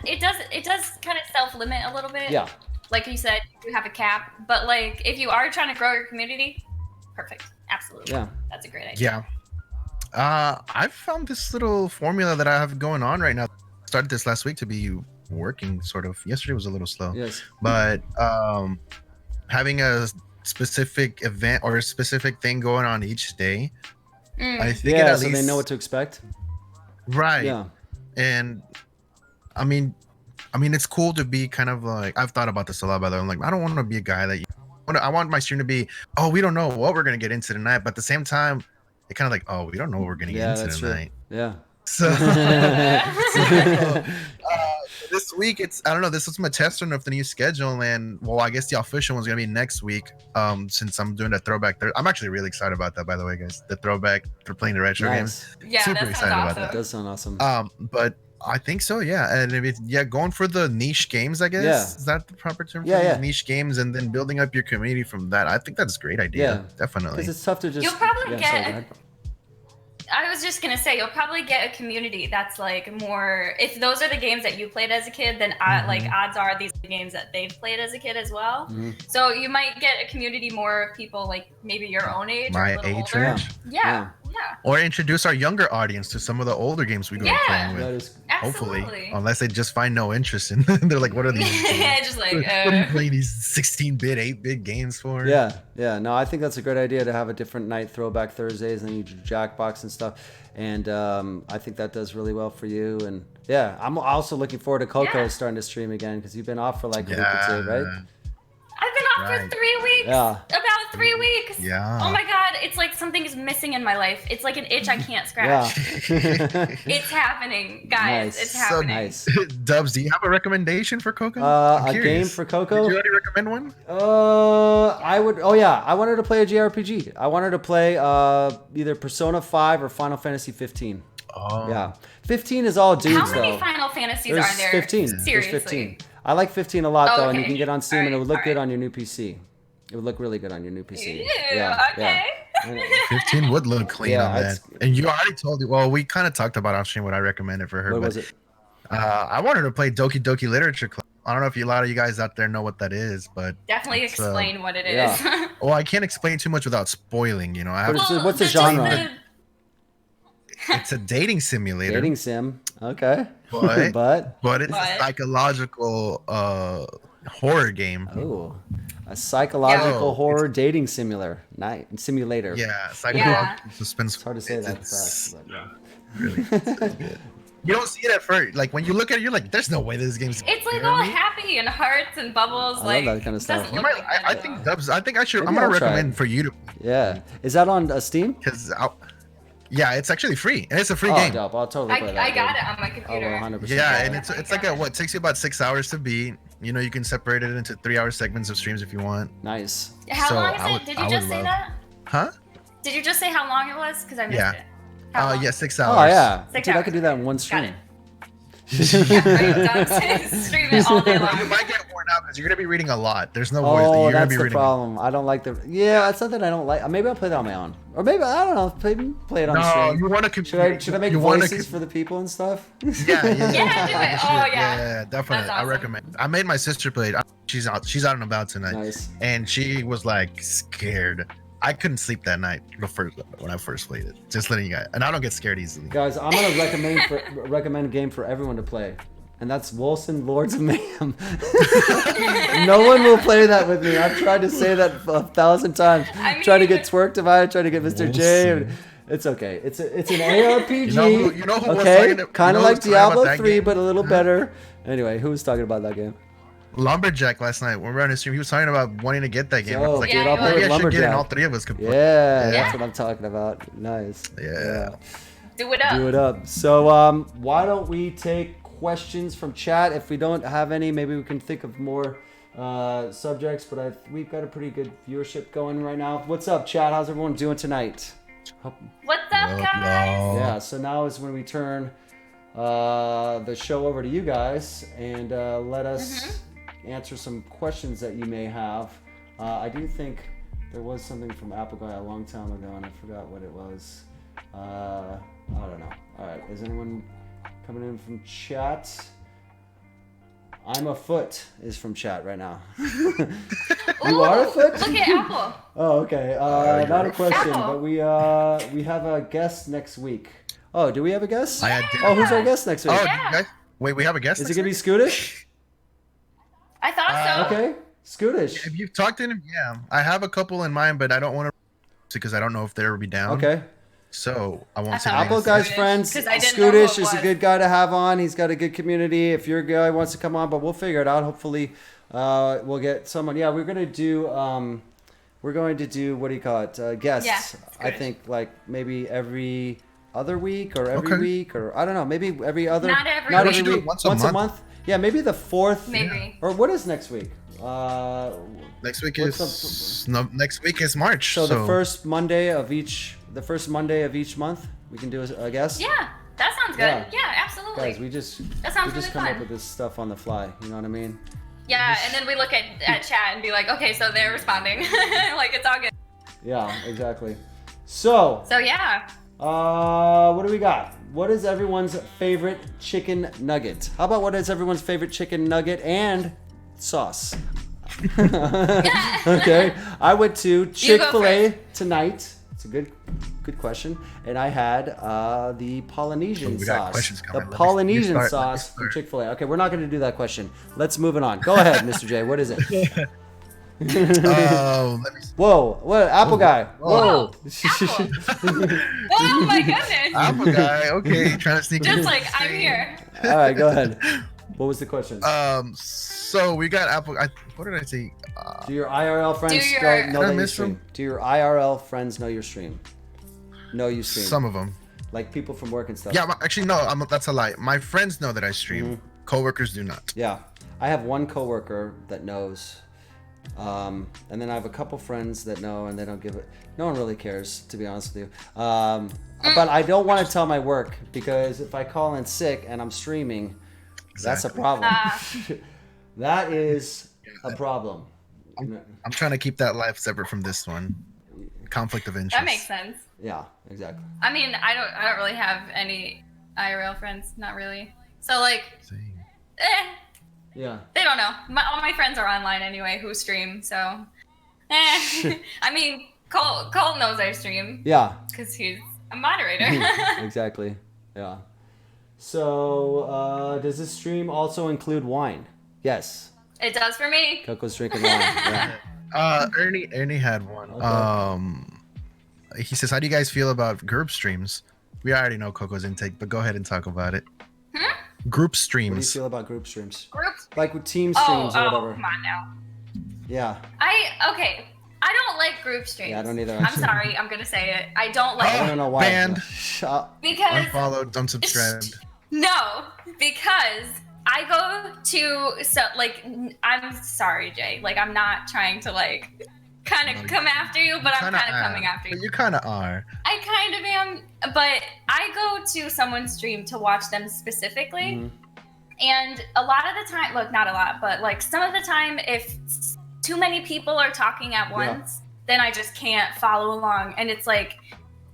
it does kind of self-limit a little bit. Yeah. Like you said, you have a cap. But like, if you are trying to grow your community, perfect. Absolutely. Yeah. That's a great idea. Yeah. I found this little formula that I have going on right now. Started this last week to be working sort of. Yesterday was a little slow. Yes. But having a specific event or a specific thing going on each day. I think at so least, they know what to expect. Right. Yeah. And I mean it's cool to be kind of like, I've thought about this a lot, by the way. I'm like, I don't want to be a guy that I want my stream to be, oh, we don't know what we're going to get into tonight. But at the same time, it kind of like, oh, we don't know what we're going to get into tonight. True. Yeah. So, this week, I don't know, this was my test run of the new schedule. And, well, I guess the official one's going to be next week since I'm doing a throwback. I'm actually really excited about that, by the way, guys. The throwback for playing the retro games. Yeah, Super excited about that. That does sound awesome. But I think so, yeah. And if going for the niche games, I guess. Yeah. Is that the proper term? Yeah. Niche games, and then building up your community from that. I think that's a great idea. Yeah. Definitely. Because it's tough to just. You'll probably get. I was just gonna say, you'll probably get a community that's like more. If those are the games that you played as a kid, then like odds are these are the games that they've played as a kid as well. So you might get a community more of people like maybe your own age, my or a little age older. range. Yeah. Or introduce our younger audience to some of the older games we go playing with. That is, hopefully, unless they just find no interest in. They're like, what are these? Just like what are you playing these 16-bit, 8-bit games for? Yeah. No, I think that's a great idea to have a different night, throwback Thursdays, and then you do Jackbox and stuff. And I think that does really well for you. And yeah, I'm also looking forward to Coco starting to stream again because you've been off for like a week or two, right? I've been off for 3 weeks. Yeah. About 3 weeks. Yeah. Oh my God, it's like something is missing in my life. It's like an itch I can't scratch. It's happening, guys. Nice. It's happening. Nice. Dubs, do you have a recommendation for Coco? A game for Coco? Did you already recommend one? I would. Oh yeah, I wanted to play a JRPG. I wanted to play either Persona 5 or Final Fantasy 15. Oh. Yeah, 15 is all dudes though. How many Final Fantasies There's are there? 15. Seriously. There's 15. I like 15 a lot though, and you Okay. can get on Steam, and it would look Alright, good on your new PC. It would look really good on your new PC. Ew, Yeah. okay. 15 would look clean Yeah, on that. it's- And you already told me. Well, we kind of talked about off stream what I recommended for her. What but, was it? I wanted to play Doki Doki Literature Club. I don't know if a lot of you guys out there know what that is, but Definitely explain what it is. yeah. well, I can't explain too much without spoiling. I have, What's the genre? it's a dating simulator. Dating sim. Okay. But but it's a psychological horror game. oh, a psychological Yeah. horror dating simulator. Simulator. Yeah, psychological suspense. It's hard to say that It's fast, but yeah. really it's good. You don't see it at first. Like when you look at it, you're like, "There's no way this game's." It's like you know all what I mean? happy and hearts and bubbles. I like love that kind of stuff. doesn't You look might, like that I at think all. Dubs. I think I should. Maybe I'm gonna I'll try recommend it. for you to, Yeah. Is that on Steam? because yeah, it's actually free and it's a free Oh, game. dope. I'll totally play that. I got dude. it on my computer. Oh, 100%. Yeah, and it's like it takes you about 6 hours to beat. You can separate it into 3-hour segments of streams if you want. Nice. How So long is I it? would- Did I you would just say love- that? Huh? Did you just say how long it was? Because I missed Yeah. it. How long? Yeah, 6 hours. Oh yeah. 6 Dude, I hours. could do that in one Got stream. it. Stream it all day You long. might get worn out because you're gonna be reading a lot. There's no voice. Oh, You're gonna that's be the reading. problem. I don't like the. Yeah, it's something I don't like. Maybe I'll play that on my own, or maybe I don't know. Play it on No, stream. you want to. Should I make voices for the people and stuff? Yeah. Yeah, do it. Oh, yeah. Yeah, definitely. That's I awesome. recommend. I made my sister play it. She's out and about tonight, Nice. and she was like scared. I couldn't sleep that night when I first played it. Just letting you guys, and I don't get scared easily. Guys, I'm gonna recommend a game for everyone to play, and that's Wolcen Lords of Mayhem. No one will play that with me. I've tried to say that 1,000 times. I Trying to mean- get twerked about it, trying to get Mr. J. Wolcen. It's okay. It's an ARPG. You know who was okay, talking to- kind you of know like who's talking about Diablo that 3, game? but a little better. Anyway, who was talking about that game? Lumberjack last night when we were on his stream. He was talking about wanting to get that game. I was like, Yeah, maybe I should get it. Lumberjack. And all three of us could play. Yeah, Yeah. that's what I'm talking about. Nice. Yeah. Do it up. Do it up. So why don't we take questions from chat? If we don't have any, maybe we can think of more subjects. But we've got a pretty good viewership going right now. What's up, chat? How's everyone doing tonight? What's up, guys? Yeah. So now is when we turn the show over to you guys and let us answer some questions that you may have. I do think there was something from Apple Guy a long time ago, and I forgot what it was. I don't know. All right, is anyone coming in from chat? I'm a foot is from chat right now. You are a foot? Look at Apple. Oh, okay. Not a question, but we have a guest next week. Oh, do we have a guest? Oh, who's our guest next week? Oh, Yeah. wait, we have a guest. Is it gonna be Scootish? I thought so. Okay, Scootish. If you've talked to him, yeah, I have a couple in mind, but I don't want to because I don't know if they'll be down. Okay. So I won't say thought Apple names. Guy's Scootish, friends. 'cause I didn't know who Scootish it is a was. good guy to have on. He's got a good community. If your guy wants to come on, but we'll figure it out. Hopefully, we'll get someone. Yeah, we're gonna do. We're going to do what do you call it? Guests. Yeah, I think like maybe every other week or every week or I don't know. Maybe every other. Not every Not week. every We should do it week. once a month. Yeah, maybe the fourth. Maybe. Or what is next week? Next week What's is next week is March. So the first Monday of each month, we can do a guest. Yeah, that sounds good. Yeah. Yeah, absolutely. Guys, we just sounds we just really come up fun. with this stuff on the fly. You know what I mean? Yeah, and then we look at chat and be like, okay, so they're responding. Like, it's all good. Yeah, exactly. So, So, yeah. what do we got? What is everyone's favorite chicken nugget? How about what is everyone's favorite chicken nugget and sauce? Okay, I went to Chick-fil-A tonight. It's a good question, and I had the Polynesian we got sauce. questions The coming. Let me Polynesian start. sauce from Chick-fil-A. Okay, we're not going to do that question. Let's move it on. Go ahead, Mr. J. What is it? Oh, let me see. Whoa! What Apple Guy? Whoa! Oh, my goodness. Apple Guy. Okay, trying to sneak in. Just like, I'm here. All right, go ahead. What was the question? So we got Apple. What did I say? Do your IRL friends Do your- know Did I that you miss stream? them? Do your IRL friends know your stream? Know you stream? Some of them. Like people from work and stuff. Yeah, actually, no. That's a lie. My friends know that I stream. Mm-hmm. Coworkers do not. Yeah. I have one coworker that knows. And then I have a couple friends that know and they don't give it. No one really cares, to be honest with you. But I don't want to tell my work because if I call in sick and I'm streaming, that's a Exactly. problem. That is a problem. I'm trying to keep that life separate from this one. Conflict of interest. That makes sense. Yeah, exactly. I mean, I don't really have any IRL friends. Not really. So, like, Yeah. they don't know. All my friends are online anyway who stream, so. I mean, Cole knows I stream Yeah. because he's a moderator. Exactly. Yeah. So, does this stream also include wine? Yes. It does for me. Coco's drinking wine. Yeah. Ernie had one. Okay. He says, "How do you guys feel about group streams?" We already know Coco's intake, but go ahead and talk about it. Group What do you streams. feel about group streams? Groups. Like with team streams or whatever. come on now. Yeah. Okay. I don't like group streams. Yeah, I don't either, I'm actually. sorry. I'm gonna say it. I don't like I don't know why. Banned. because Unfollowed, unsubscribed. no, because I go to I'm sorry, Jay. Like I'm not trying to like kind of come after you, but I'm kind of coming after you. But you kind of are. I kind of am, but I go to someone's stream to watch them specifically. Mhm. And a lot of the time, look, not a lot, but like some of the time, if too many people are talking at once, then I just can't follow along. And it's like,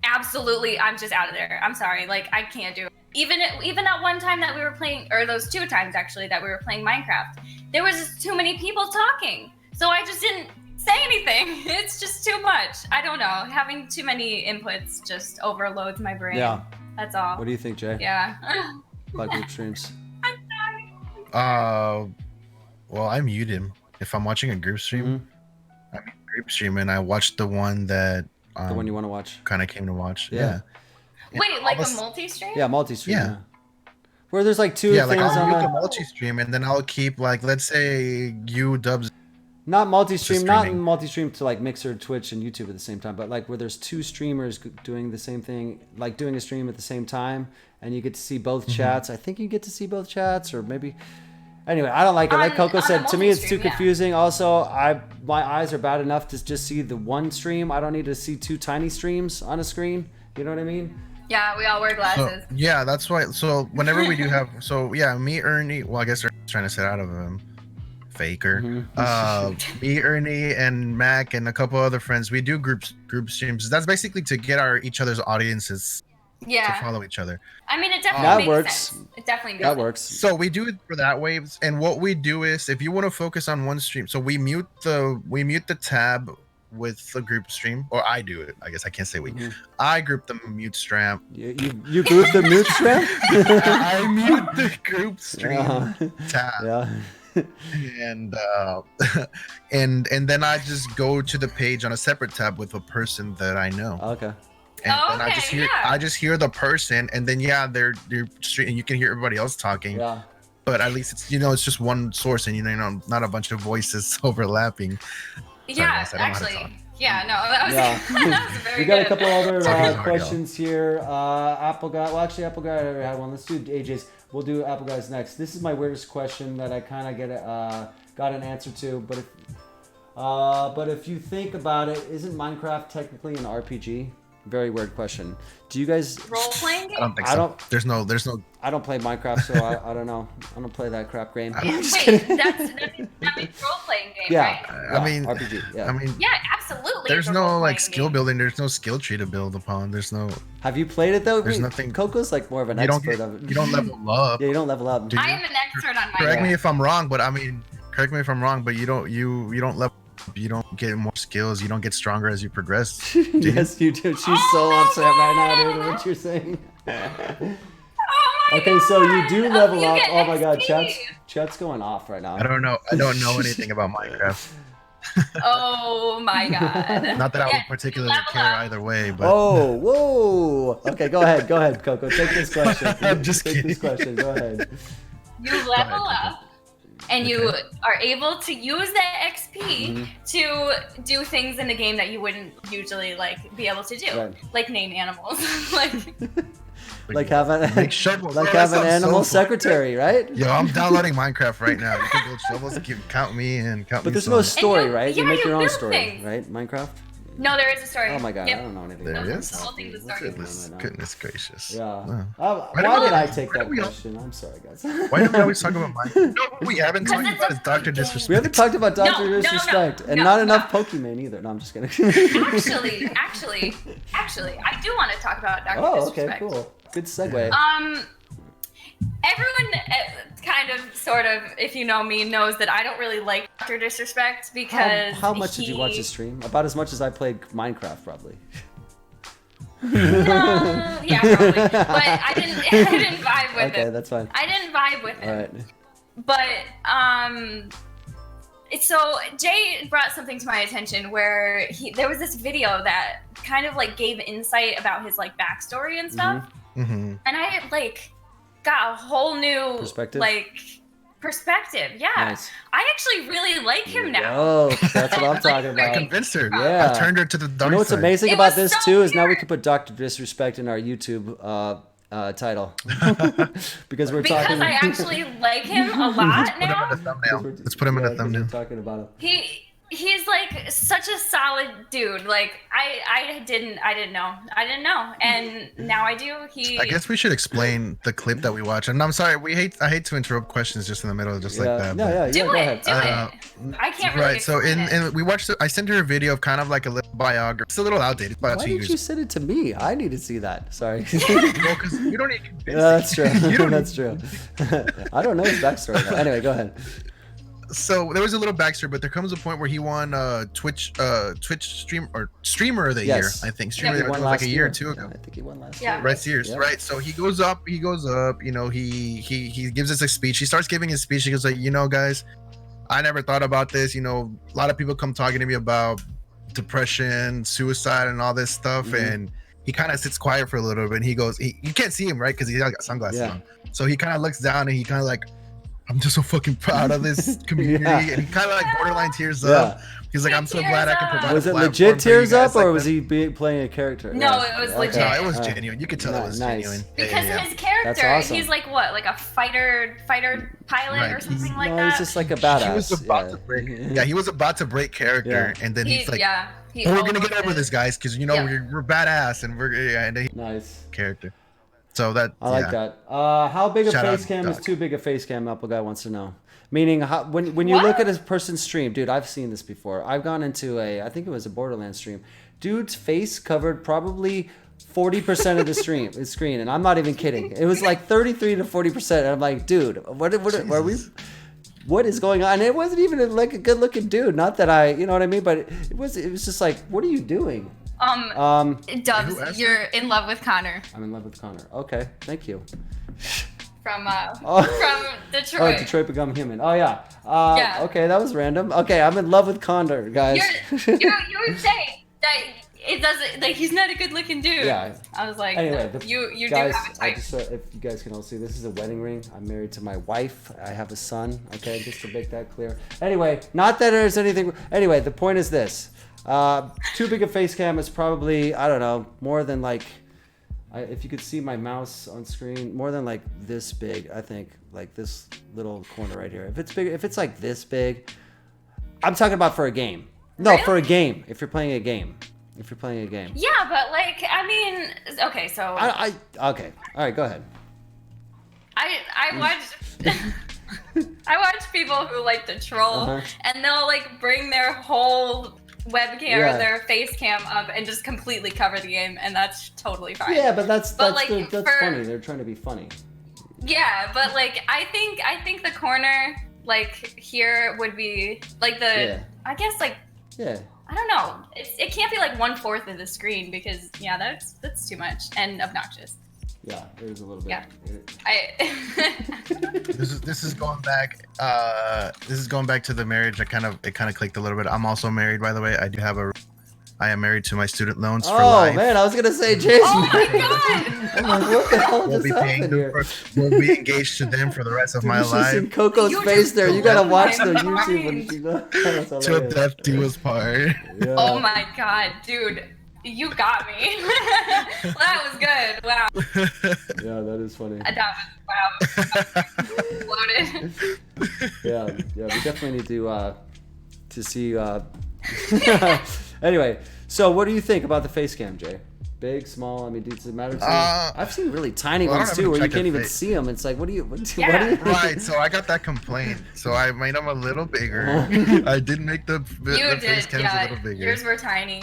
absolutely, I'm just out of there. I'm sorry. Like, I can't do it. Even that one time that we were playing, or those 2 times actually that we were playing Minecraft, there was just too many people talking. So I just didn't say anything. It's just too much. I don't know. Having too many inputs just overloads my brain. Yeah. That's all. What do you think, Jay? Yeah. About group streams? I'm sorry. Well, I mute him if I'm watching a group stream. Mhm. I mean, group stream, and I watched the one that The one you want to watch? kind of came to watch. Yeah. Yeah. Wait, like all a this- multi-stream? Yeah, multi-stream. Yeah. Where there's like two Yeah, like things I'll on mute the the multi-stream, and then I'll keep like, let's say you Dubs. not multi-stream, not streaming. multi-stream to like Mixer, Twitch, and YouTube at the same time, but like where there's two streamers doing the same thing, like doing a stream at the same time, and you get to see both chats. I think you get to see both chats, or maybe. Anyway, I don't like it. Like Coco said, to me it's too confusing. Also, my eyes are bad enough to just see the one stream. I don't need to see two tiny streams on a screen. You know what I mean? Yeah, we all wear glasses. So, yeah, that's why. So whenever we do have, so yeah, me, Ernie. Well, I guess Ernie's trying to sit out of him. Faker. Me, Ernie, and Mac, and a couple other friends. We do group streams. That's basically to get each other's audiences to follow each other. I mean, it definitely That makes works. sense. It definitely makes That sense. works. So we do it for that waves, and what we do is, if you want to focus on one stream, so we mute the tab with the group stream, or I do it. I guess I can't say we. I group the mute stream. You group the mute stream? I mute the group stream tab. Yeah. And and then I just go to the page on a separate tab with a person that I know. Okay. And Oh, then okay, I just hear the person, and then they're stream, and you can hear everybody else talking. Yeah. But at least it's just one source, and not a bunch of voices overlapping. Yeah, Sorry, guys, I don't know how to actually. Yeah, no, that was, that was very We got good. a couple other Talking hard, questions here. Apple Guy. Well, actually, Apple Guy already had one. Let's do AJ's. We'll do Apple Guy's next. This is my weirdest question that I kind of got an answer to. But if you think about it, isn't Minecraft technically an RPG? Very weird question. Do you guys? Role-playing game? I don't think so. There's no. I don't play Minecraft, so I don't know. I don't play that crap game. Wait, that means role-playing game, Yeah. right? I mean, RPG. Yeah. I mean, Yeah, absolutely. there's it's a no role-playing like skill game. building. There's no skill tree to build upon. There's no. Have you played it though? There's nothing. Coco's like more of an You don't expert get, of it. you don't level up. Yeah, you don't level up. Do you? I am an expert on Correct Minecraft. me if I'm wrong, but I mean, correct me if I'm wrong, but you don't level up. You don't get more skills. You don't get stronger as you progress. Yes, you do. She's so upset right now, dude. What you're saying? Oh my Okay, so you do God! level You up. get Oh my God, XP. chat's going off right now. I don't know. I don't know anything about Minecraft. Oh my God. Not that I Yeah, would particularly level care up. either way, but Oh, whoa. Okay, go ahead, Coco. Take this question. I'm just Take this kidding. question. Go ahead. You level ahead, up, and you are able to use that XP to do things in the game that you wouldn't usually be able to do, Right. like name animals. Like have make shovels. like bro, have that an sounds animal so fun. secretary, right? Yo, I'm downloading Minecraft right now. You can build shovels. Count me in. Count But me there's some. no story, you- right? You yeah, make you your own build story, things. right? Minecraft. No, there is a story. Oh my God, Yep. I don't know anything. There about it it. is. The whole thing's a story. Goodness, goodness gracious. Yeah. Wow. Why do we- did I take why that do we all- question? I'm sorry, guys. Why do we always talk about Minecraft? No, what we haven't Because talked it's about a is Dr. game. Disrespect. We haven't talked about Dr. No, Disrespect, and no, not no. enough Pokemon either. No, I'm just kidding. Actually, I do want to talk about Dr. Oh, okay, Disrespect. cool. Good segue. Everyone kind of, sort of, if you know me, knows that I don't really like Dr. Disrespect because How much did you watch his stream? About as much as I played Minecraft, probably. Yeah, probably. But I didn't vibe with Okay, it. that's fine. I didn't vibe with it. All right. But so Jay brought something to my attention where there was this video that kind of gave insight about his backstory and stuff, Mm-hmm. and I got a whole new perspective. Yeah, Nice. I actually really like him now. Oh, that's what I'm talking I about. convinced her. Yeah. I turned her to the dark You know what's side. amazing It about was this so too is now we weird. can put Dr. Disrespect in our YouTube title because we're Because talking. I actually like him a lot Put him in now. a thumbnail. Let's put him in a Yeah, 'cause we're thumbnail. talking about him. He's such a solid dude. I didn't know, and now I do. I guess we should explain the clip that we watched. And I'm sorry, I hate to interrupt questions just in the middle, just like that. No, but- yeah, Do go it, ahead. do it. I can't really. Right. So explain we watched. I sent her a video of kind of like a little biography. It's a little outdated. It's about Why 2 did years. you send it to me? I need to see that. Sorry. Well, 'cause you don't need to convince Yeah, that's true. You don't That's true. I don't know his backstory. Though. Anyway, go ahead. So there was a little backstory, but there comes a point where he won Twitch streamer of the Yes. year. I think Yeah. streamer He of the won year, like last a year or two ago. I think he won last Yeah. year. Right, serious, Yep. right? So he goes up. You know, he gives us a speech. He starts giving his speech. He goes like, you know, guys, I never thought about this. You know, a lot of people come talking to me about depression, suicide, and all this stuff, Mhm. and he kind of sits quiet for a little bit. And he goes, you can't see him, right? Because he's got sunglasses on. So he kind of looks down and he kind of like, I'm just so fucking proud of this community. And he kind of like borderline tears up. He's like, I'm so glad I can provide. Was it legit tears up, or was he playing a character? No, it was legit. No, it was genuine. You could tell it was genuine. Because his character, awesome. he's like what, like a fighter pilot or something like that. He's just like a badass. He was about to break. Yeah, he was about to break character, and then he's like, we're gonna get over this, guys, because you know we're badass, and and then nice character. So that I like that. How big a face cam is too big a face cam? Apple guy wants to know. Meaning, when you look at a person's stream, dude, I've seen this before. I've gone into I think it was a Borderlands stream. Dude's face covered probably 40% of the screen, and I'm not even kidding. It was like 33 to 40%. And I'm like, dude, what are we? What is going on? And it wasn't even like a good looking dude. Not that you know what I mean, but it was just like, what are you doing? Dubs, you're in love with Connor. I'm in love with Connor. Okay, thank you. From Detroit. Oh, Detroit Become Human. Oh yeah. Okay, that was random. Okay, I'm in love with Connor, guys. You were saying that it doesn't, like, he's not a good looking dude. Yeah. I was like, anyway, you guys, do have a type. If you guys can all see, this is a wedding ring. I'm married to my wife. I have a son. Okay, just to make that clear. Anyway, not that there's anything. Anyway, the point is this. Too big a face cam is probably, I don't know, more than like, if you could see my mouse on screen, more than like this big. I think like this little corner right here. If it's big, if it's like this big, I'm talking about for a game. No, really? For a game. If you're playing a game. Yeah, but like, I mean, okay, so okay, all right, go ahead. I watch I watch people who like to troll, and they'll like bring their whole webcam or their face cam up and just completely cover the game, and that's totally fine. Yeah, but that's funny. They're trying to be funny. Yeah, but like I think the corner like here would be like I guess like I don't know. It can't be like 1/4 of the screen because that's too much and obnoxious. Yeah, it is a little bit. Yeah. This is going back. This is going back to the marriage. It kind of clicked a little bit. I'm also married, by the way. I am married to my student loans for life. Oh man, I was gonna say Jason. Oh my god! I'm like, what the hell just happened here? We'll be engaged to them for the rest of my life. In Coco's face there. You gotta watch the YouTube when she goes. Till death do us part. Yeah. Oh my god, dude. You got me. That was good. Wow. Yeah, that is funny. That was loaded. Yeah, we definitely need to see. Anyway, so what do you think about the face cam, Jay? Big, small? I mean, does it matter to you? I've seen really tiny ones too, where you can't even see them. It's like, what do you? Right. So I got that complaint. So I made them a little bigger. I did make the face cams a little bigger. Yours were tiny.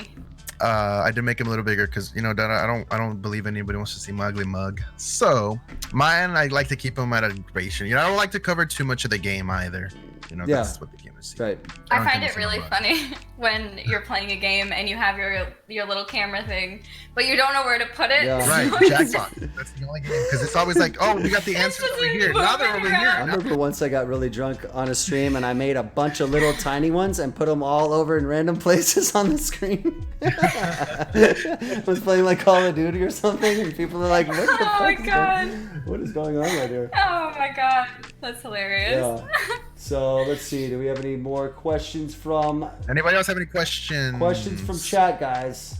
I did make him a little bigger because I don't believe anybody wants to see my ugly mug. So mine, I like to keep them at a duration. I don't like to cover too much of the game either. That's what the game is. Right. I find it really funny when you're playing a game and you have your little camera thing, but you don't know where to put it. Yeah. Right. Jackpot. That's the only game because it's always like, oh, we got the answers over here. Now they're over here. I remember once I got really drunk on a stream and I made a bunch of little tiny ones and put them all over in random places on the screen. I was playing like Call of Duty or something, and people are like, "What the fuck what is going on right here?" Oh my god, that's hilarious. Yeah. So let's see. Do we have any more questions from? Anybody else have any questions? Questions from chat, guys.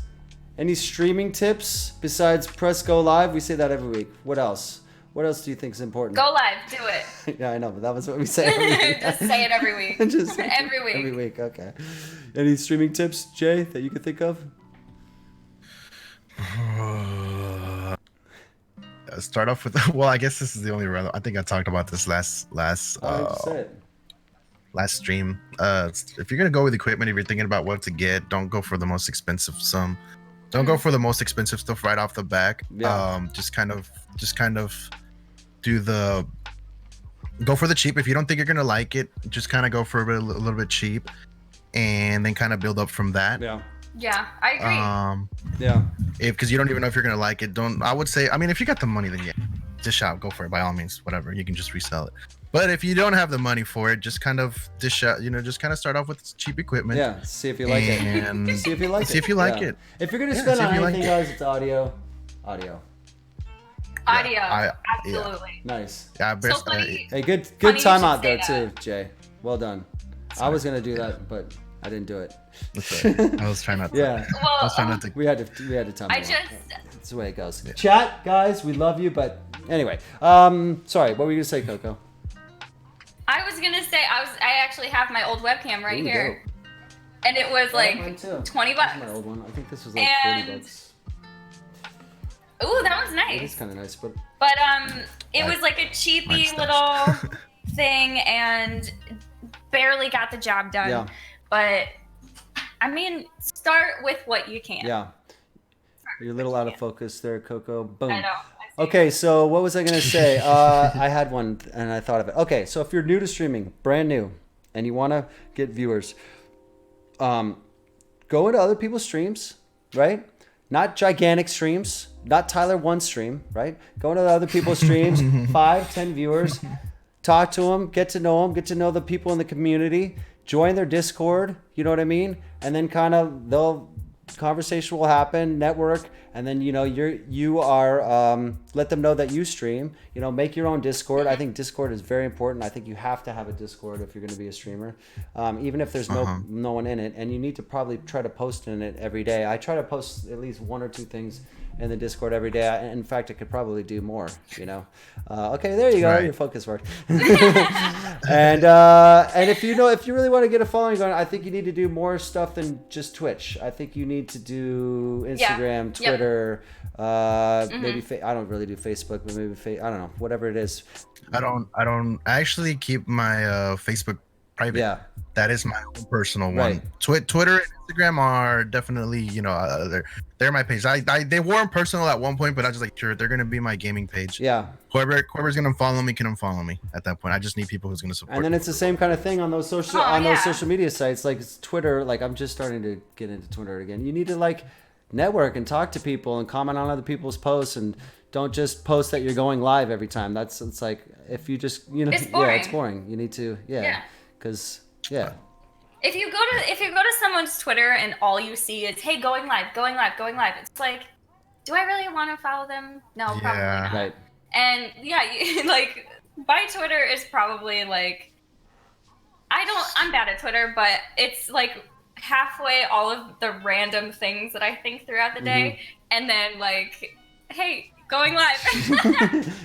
Any streaming tips besides press go live? We say that every week. What else? What else do you think is important? Go live, do it. Yeah, I know, but that was what we say every week. Just say it every week. Just every week. Every week, okay. Any streaming tips, Jay, that you could think of? Start off with, well, I guess this is the only round. I think I talked about this last stream. If you're gonna go with equipment, if you're thinking about what to get, don't go for the most expensive Don't go for the most expensive stuff right off the back. Yeah. Just kind of go for the cheap. If you don't think you're gonna like it, just kind of go for a little bit cheap, and then kind of build up from that. Yeah, I agree. Yeah. Because you don't even know if you're gonna like it. I would say, I mean, if you got the money, then yeah, just go for it by all means. Whatever, you can just resell it. But if you don't have the money for it, just kind of dish out, just kind of start off with cheap equipment. Yeah, see if you like and it. See if you like it. See if you like it. If you're gonna spend on anything, like guys, it's audio. Audio, I- absolutely. Nice. Yeah, So best, funny. Hey, good Funny you time should out there say too, Jay. Well done. I was gonna do that, but I didn't do it. I was trying not to. Yeah, I was trying not to. we had to time. I it out. just, That's the way it goes. Chat, guys, we love you, but anyway. Sorry, what were you gonna say, Coco? I was gonna say, I actually have my old webcam right Ooh, here, dope. and it was Mine like too. 20 That's bucks. my old one. I think this was like And- 40 bucks. Ooh, that was It is nice. kind of nice, but But it was like a cheapy Mine's little thing, and barely got the job done. yeah, But I mean, start with what you can. yeah. You're a little out of focus there, Coco. Boom. I know. I see. Okay, so what was I gonna say? I had one and I thought of it. Okay, so if you're new to streaming, brand new, and you want to get viewers, go into other people's streams, right? Not gigantic streams, not Tyler One stream, right? Go into other people's streams, 5, 10 viewers, talk to them, get to know them, get to know the people in the community, join their Discord, you know what I mean? And then kind of conversation will happen, network, and then you are let them know that you stream. Make your own Discord. I think Discord is very important. I think you have to have a Discord if you're going to be a streamer, even if there's no one in it. And you need to probably try to post in it every day. I try to post at least 1 or 2 things in the Discord every day. In fact, I could probably do more. Okay, there you go. Right. Your focus worked. And if you really want to get a following going, I think you need to do more stuff than just Twitch. I think you need to do Instagram, Yeah. Twitter, maybe I don't really do Facebook, but maybe I don't know, whatever it is. I actually keep my Facebook private. Yeah. That is my own personal one. Right. Twitter and Instagram are definitely, they're my page. They weren't personal at one point, but I was just like, sure, they're gonna be my gaming page. Yeah. Whoever's gonna follow me can unfollow me at that point. I just need people who's gonna support. And then me. it's the same kind of thing on those social those social media sites, like Twitter. Like I'm just starting to get into Twitter again. You need to network and talk to people and comment on other people's posts, and don't just post that you're going live every time. It's like if you just It's boring. yeah, it's boring. You need to because If you go to someone's Twitter and all you see is, hey, going live, it's like, do I really want to follow them? No, probably not. right. And yeah, my Twitter is probably I'm bad at Twitter, but it's like halfway all of the random things that I think throughout the day, and then hey, going live.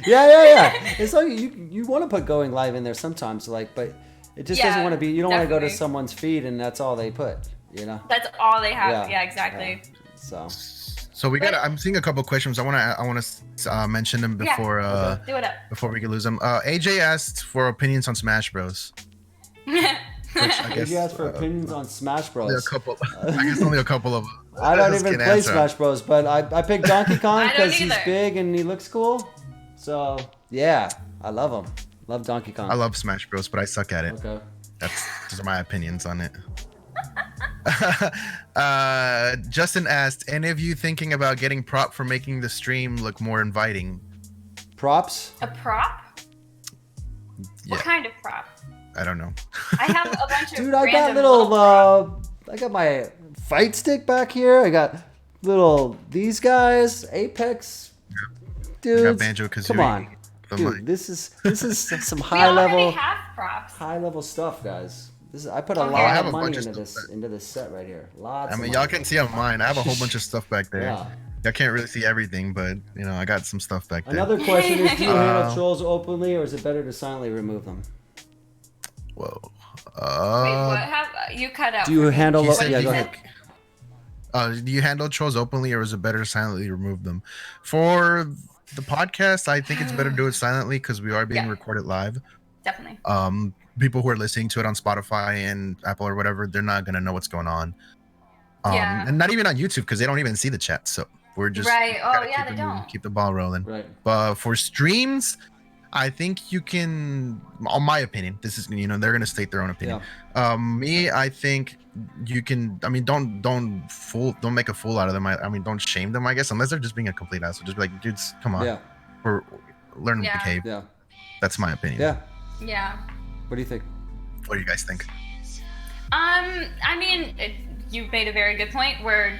yeah. It's like you want to put going live in there sometimes, but it just doesn't want to be. You don't want to go to definitely. someone's feed and that's all they put. That's all they have. Yeah, exactly. So So I'm seeing a couple questions. I want to mention them before Do it up. before we can lose them. AJ asked for opinions on Smash Bros. Which I Did guess you ask for opinions on Smash Bros? only a couple. I guess only a couple of. I don't us even can play answer. Smash Bros, but I picked Donkey Kong I don't because he's either. big and he looks cool. So yeah, I love him. Love Donkey Kong. I love Smash Bros, but I suck at it. Okay. Those are my opinions on it. Justin asked, any of you thinking about getting prop for making the stream look more inviting? Props? A prop? Yeah, What kind of prop? I don't know. I have a bunch of Dude, I got random little props. I got my fight stick back here. I got these guys, Apex dudes. I got Banjo Kazooie. Come on. The Dude, mic. this is some We high already level have props. stuff, guys. I put a Okay. lot I have of a money bunch of into stuff this set right here. Lots I of mean, money. y'all can see on mine. I have a whole bunch of stuff back there. Yeah. I can't really see everything, but I got some stuff back there. Another question is, do you handle trolls openly or is it better to silently remove them? Whoa. Wait, what have you cut out? Do you for me? handle He said yeah, you go can- ahead. Do you handle trolls openly, or is it better to silently remove them? For the podcast, I think it's better to do it silently because we are being Yeah. recorded live. Definitely. People who are listening to it on Spotify and Apple or whatever, they're not gonna know what's going on. Yeah. And not even on YouTube because they don't even see the chat. So we're just Right. Oh, gotta yeah, keep they don't. keep the ball rolling. Right. But for streams, I think you can. On my opinion, this is they're gonna state their own opinion. Me, I think you can. I mean, don't make a fool out of them. I mean, don't shame them. I guess unless they're just being a complete asshole. Just be like, dudes, come on, Yeah. we're learning to Yeah. behave. Yeah. That's my opinion. Yeah. Yeah. What do you think? What do you guys think? I mean, you made a very good point. We're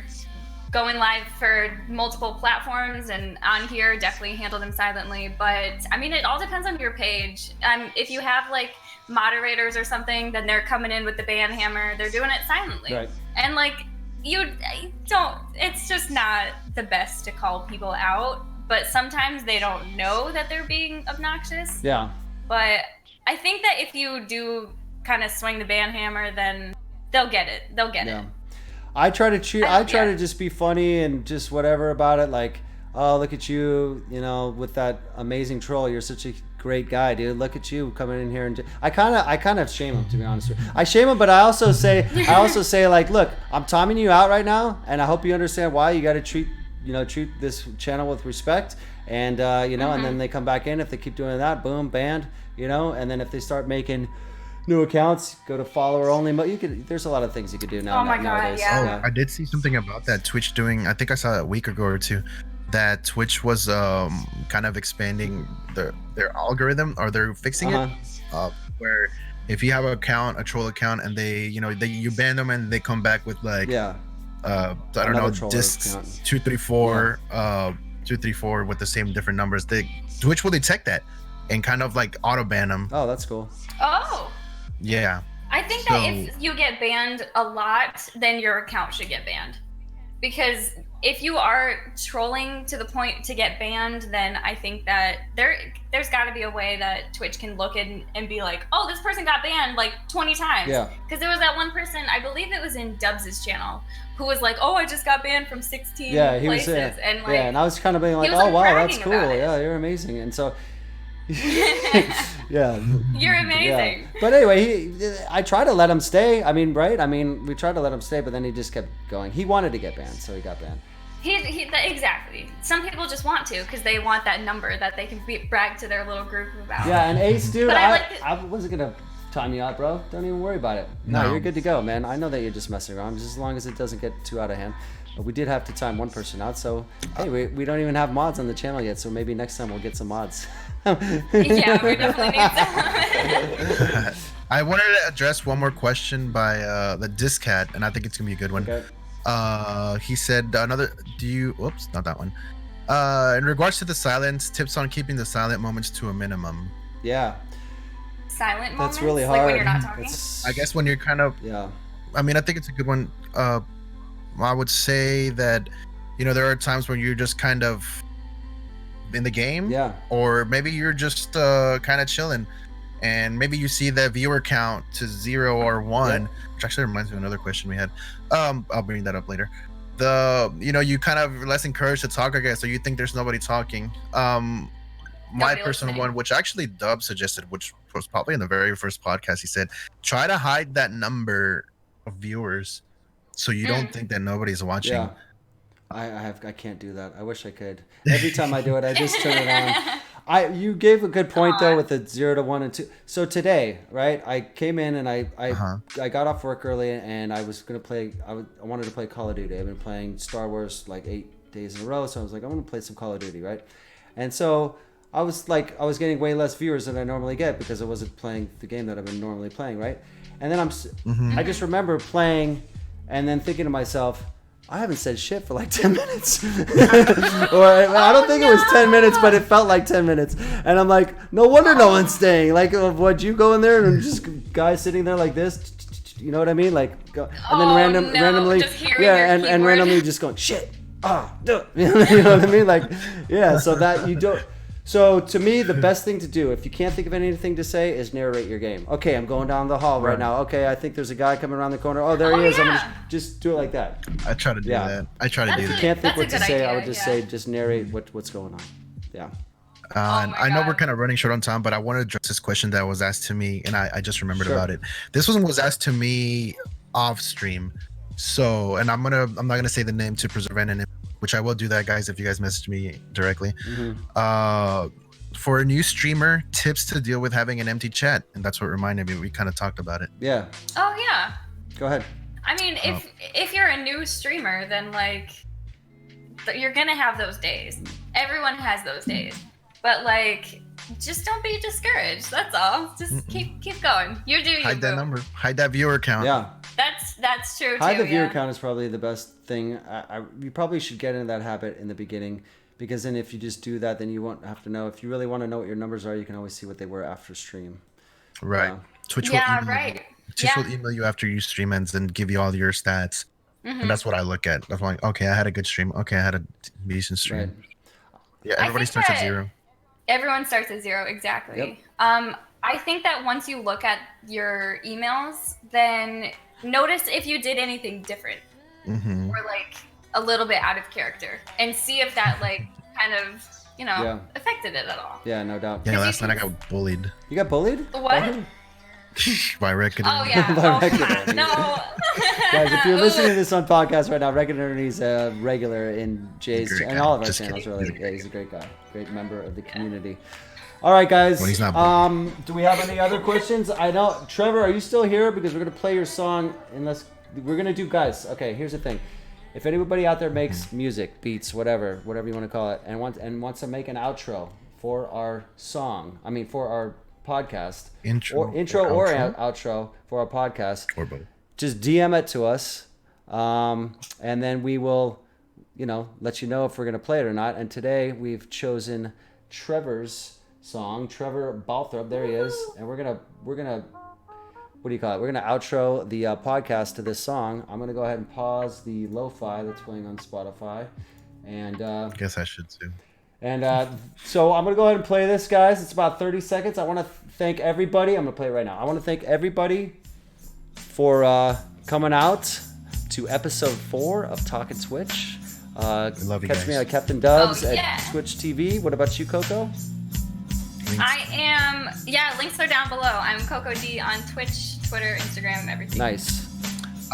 going live for multiple platforms, and on here, definitely handle them silently. But I mean, it all depends on your page. If you have like moderators or something, then they're coming in with the ban hammer. They're doing it silently, Right. and like you don't. It's just not the best to call people out. But sometimes they don't know that they're being obnoxious. Yeah. But I think that if you do kind of swing the ban hammer, then they'll get it. They'll get it. I try to to just be funny and just whatever about it. Like, oh, look at you, you know, with that amazing troll. You're such a great guy, dude. Look at you coming in here and I kind of shame him, to be honest with you. I shame him, but I also say like, look, I'm timing you out right now, and I hope you understand why. You got to treat this channel with respect, and and then they come back in. If they keep doing that, boom, banned. And then if they start making new accounts, go to follower only. But there's a lot of things you could do now. Oh my God, nowadays. yeah. I did see something about that Twitch doing. I think I saw it a week ago or two, that Twitch was kind of expanding their algorithm, or they're fixing it, where if you have a troll account, and you ban them and they come back with like I don't know, discs 234 234 with the same different numbers, Twitch will detect that and kind of like auto ban them. Oh, that's cool. Oh. Yeah. I think that if you get banned a lot, then your account should get banned. Because if you are trolling to the point to get banned, then I think that there's got to be a way that Twitch can look in and be like, oh, this person got banned like 20 times. Yeah. Because there was that one person, I believe it was in Dubz's channel, who was like, oh, I just got banned from 16 places. And I was kind of being like, oh, wow, that's cool. Yeah, you're amazing. And so... yeah, you're amazing. Yeah. But anyway, I tried to let him stay. I mean, right? We tried to let him stay, but then he just kept going. He wanted to get banned, so he got banned. Exactly. Some people just want to because they want that number that they can brag to their little group about. Yeah, and Ace, dude, I wasn't gonna time you out, bro. Don't even worry about it. No, you're good to go, man. I know that you're just messing around, just as long as it doesn't get too out of hand. But we did have to time one person out, so hey, we don't even have mods on the channel yet, so maybe next time we'll get some mods. Yeah, we definitely need some. I wanted to address one more question by the Discat, and I think it's gonna be a good one. Okay. He said whoops, not that one. In regards to the silence, tips on keeping the silent moments to a minimum. Yeah. Silent moments? That's really hard. Like when you're not talking? I guess when you're kind of... Yeah. I mean, I think it's a good one. I would say that, there are times when you're just kind of in the game. Yeah. Or maybe you're just kind of chilling. And maybe you see the viewer count to 0 or 1, which actually reminds me of another question we had. I'll bring that up later. You kind of less encouraged to talk, I guess, so you think there's nobody talking. My personal one, which actually Dub suggested, which was probably in the very first podcast, he said, try to hide that number of viewers so you don't think that nobody's watching. Yeah. I can't do that. I wish I could. Every time I do it, I just turn it on. You gave a good point though with the 0 to 1 and 2. So today, right? I came in and I got off work early and I was gonna play. I wanted to play Call of Duty. I've been playing Star Wars like 8 days in a row, so I was like, I'm gonna play some Call of Duty, right? And so I was getting way less viewers than I normally get because I wasn't playing the game that I've been normally playing, right? And then I just remember playing and then thinking to myself, I haven't said shit for like 10 minutes. Or I don't think it was 10 minutes, but it felt like 10 minutes. And I'm like, no wonder no one's staying. Like, would you go in there and just guys sitting there like this? You know what I mean? Like, and then randomly, and randomly just going, shit. Do it. You know what I mean? Like, yeah, so that you don't. So to me, the best thing to do, if you can't think of anything to say, is narrate your game. Okay, I'm going down the hall right now. Okay, I think there's a guy coming around the corner. Oh, there he is. Yeah. I'm gonna just do it like that. I try to do that. If you can't think what to say, I would just say, just narrate what's going on. Yeah. And I know we're kind of running short on time, but I want to address this question that was asked to me, and I just remembered about it. This one was asked to me off stream. So, and I'm not gonna say the name to preserve anonymity, which I will do that, guys, if you guys message me directly. For a new streamer, tips to deal with having an empty chat, and that's what reminded me. We kind of talked about it. Yeah. Oh yeah. Go ahead. I mean, if you're a new streamer, then like you're gonna have those days. Everyone has those days. but like, just don't be discouraged. That's all. Just keep going. You're doing Hide that number. Hide that viewer count. Yeah. That's true too. Hide the viewer count is probably the best thing. You probably should get into that habit in the beginning, because then if you just do that, then you won't have to know. If you really want to know what your numbers are, you can always see what they were after stream. Right. Twitch will email you after your stream ends and give you all your stats. And that's what I look at. I'm like, okay, I had a good stream. Okay, I had a decent stream. Right. Yeah, everybody starts at 0. Everyone starts at 0, exactly. Yep. I think that once you look at your emails, then notice if you did anything different or like a little bit out of character, and see if that like kind of, you know, affected it at all. Yeah, no doubt. Yeah, last night I got bullied. You got bullied? What? By Reckoner. Oh yeah. No. Guys, if you're listening to this on podcast right now, Reckoner, he's a regular in Jay's and all of our channels. Really, yeah, he's a great guy, great member of the community. All right, guys. When he's not do we have any other questions? I know, Trevor, are you still here? Because we're gonna play your song. Unless we're gonna do, guys. Okay, here's the thing. If anybody out there makes music, beats, whatever you want to call it, and wants to make an outro for our song, for our podcast, intro or outro for our podcast, or both, just DM it to us, and then we will, let you know if we're gonna play it or not. And today we've chosen Trevor's song, Trevor Balthrop. There he is, and we're gonna what do you call it? We're gonna outro the podcast to this song. I'm gonna go ahead and pause the lo-fi that's playing on Spotify, and I guess I should too. And so I'm going to go ahead and play this, guys. It's about 30 seconds. I want to thank everybody. I'm going to play it right now. I want to thank everybody for coming out to episode 4 of Talkin' Twitch. Love you Catch guys. me on CaptnDUBZ at Twitch TV. What about you, Coco? I am, links are down below. I'm CcocDeee on Twitch, Twitter, Instagram, everything. Nice.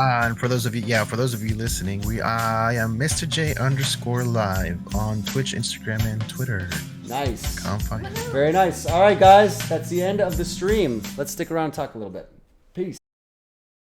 And for those of you listening, I am Mr. J_live on Twitch, Instagram, and Twitter. Nice. Come find me. Very nice. All right, guys, that's the end of the stream. Let's stick around and talk a little bit.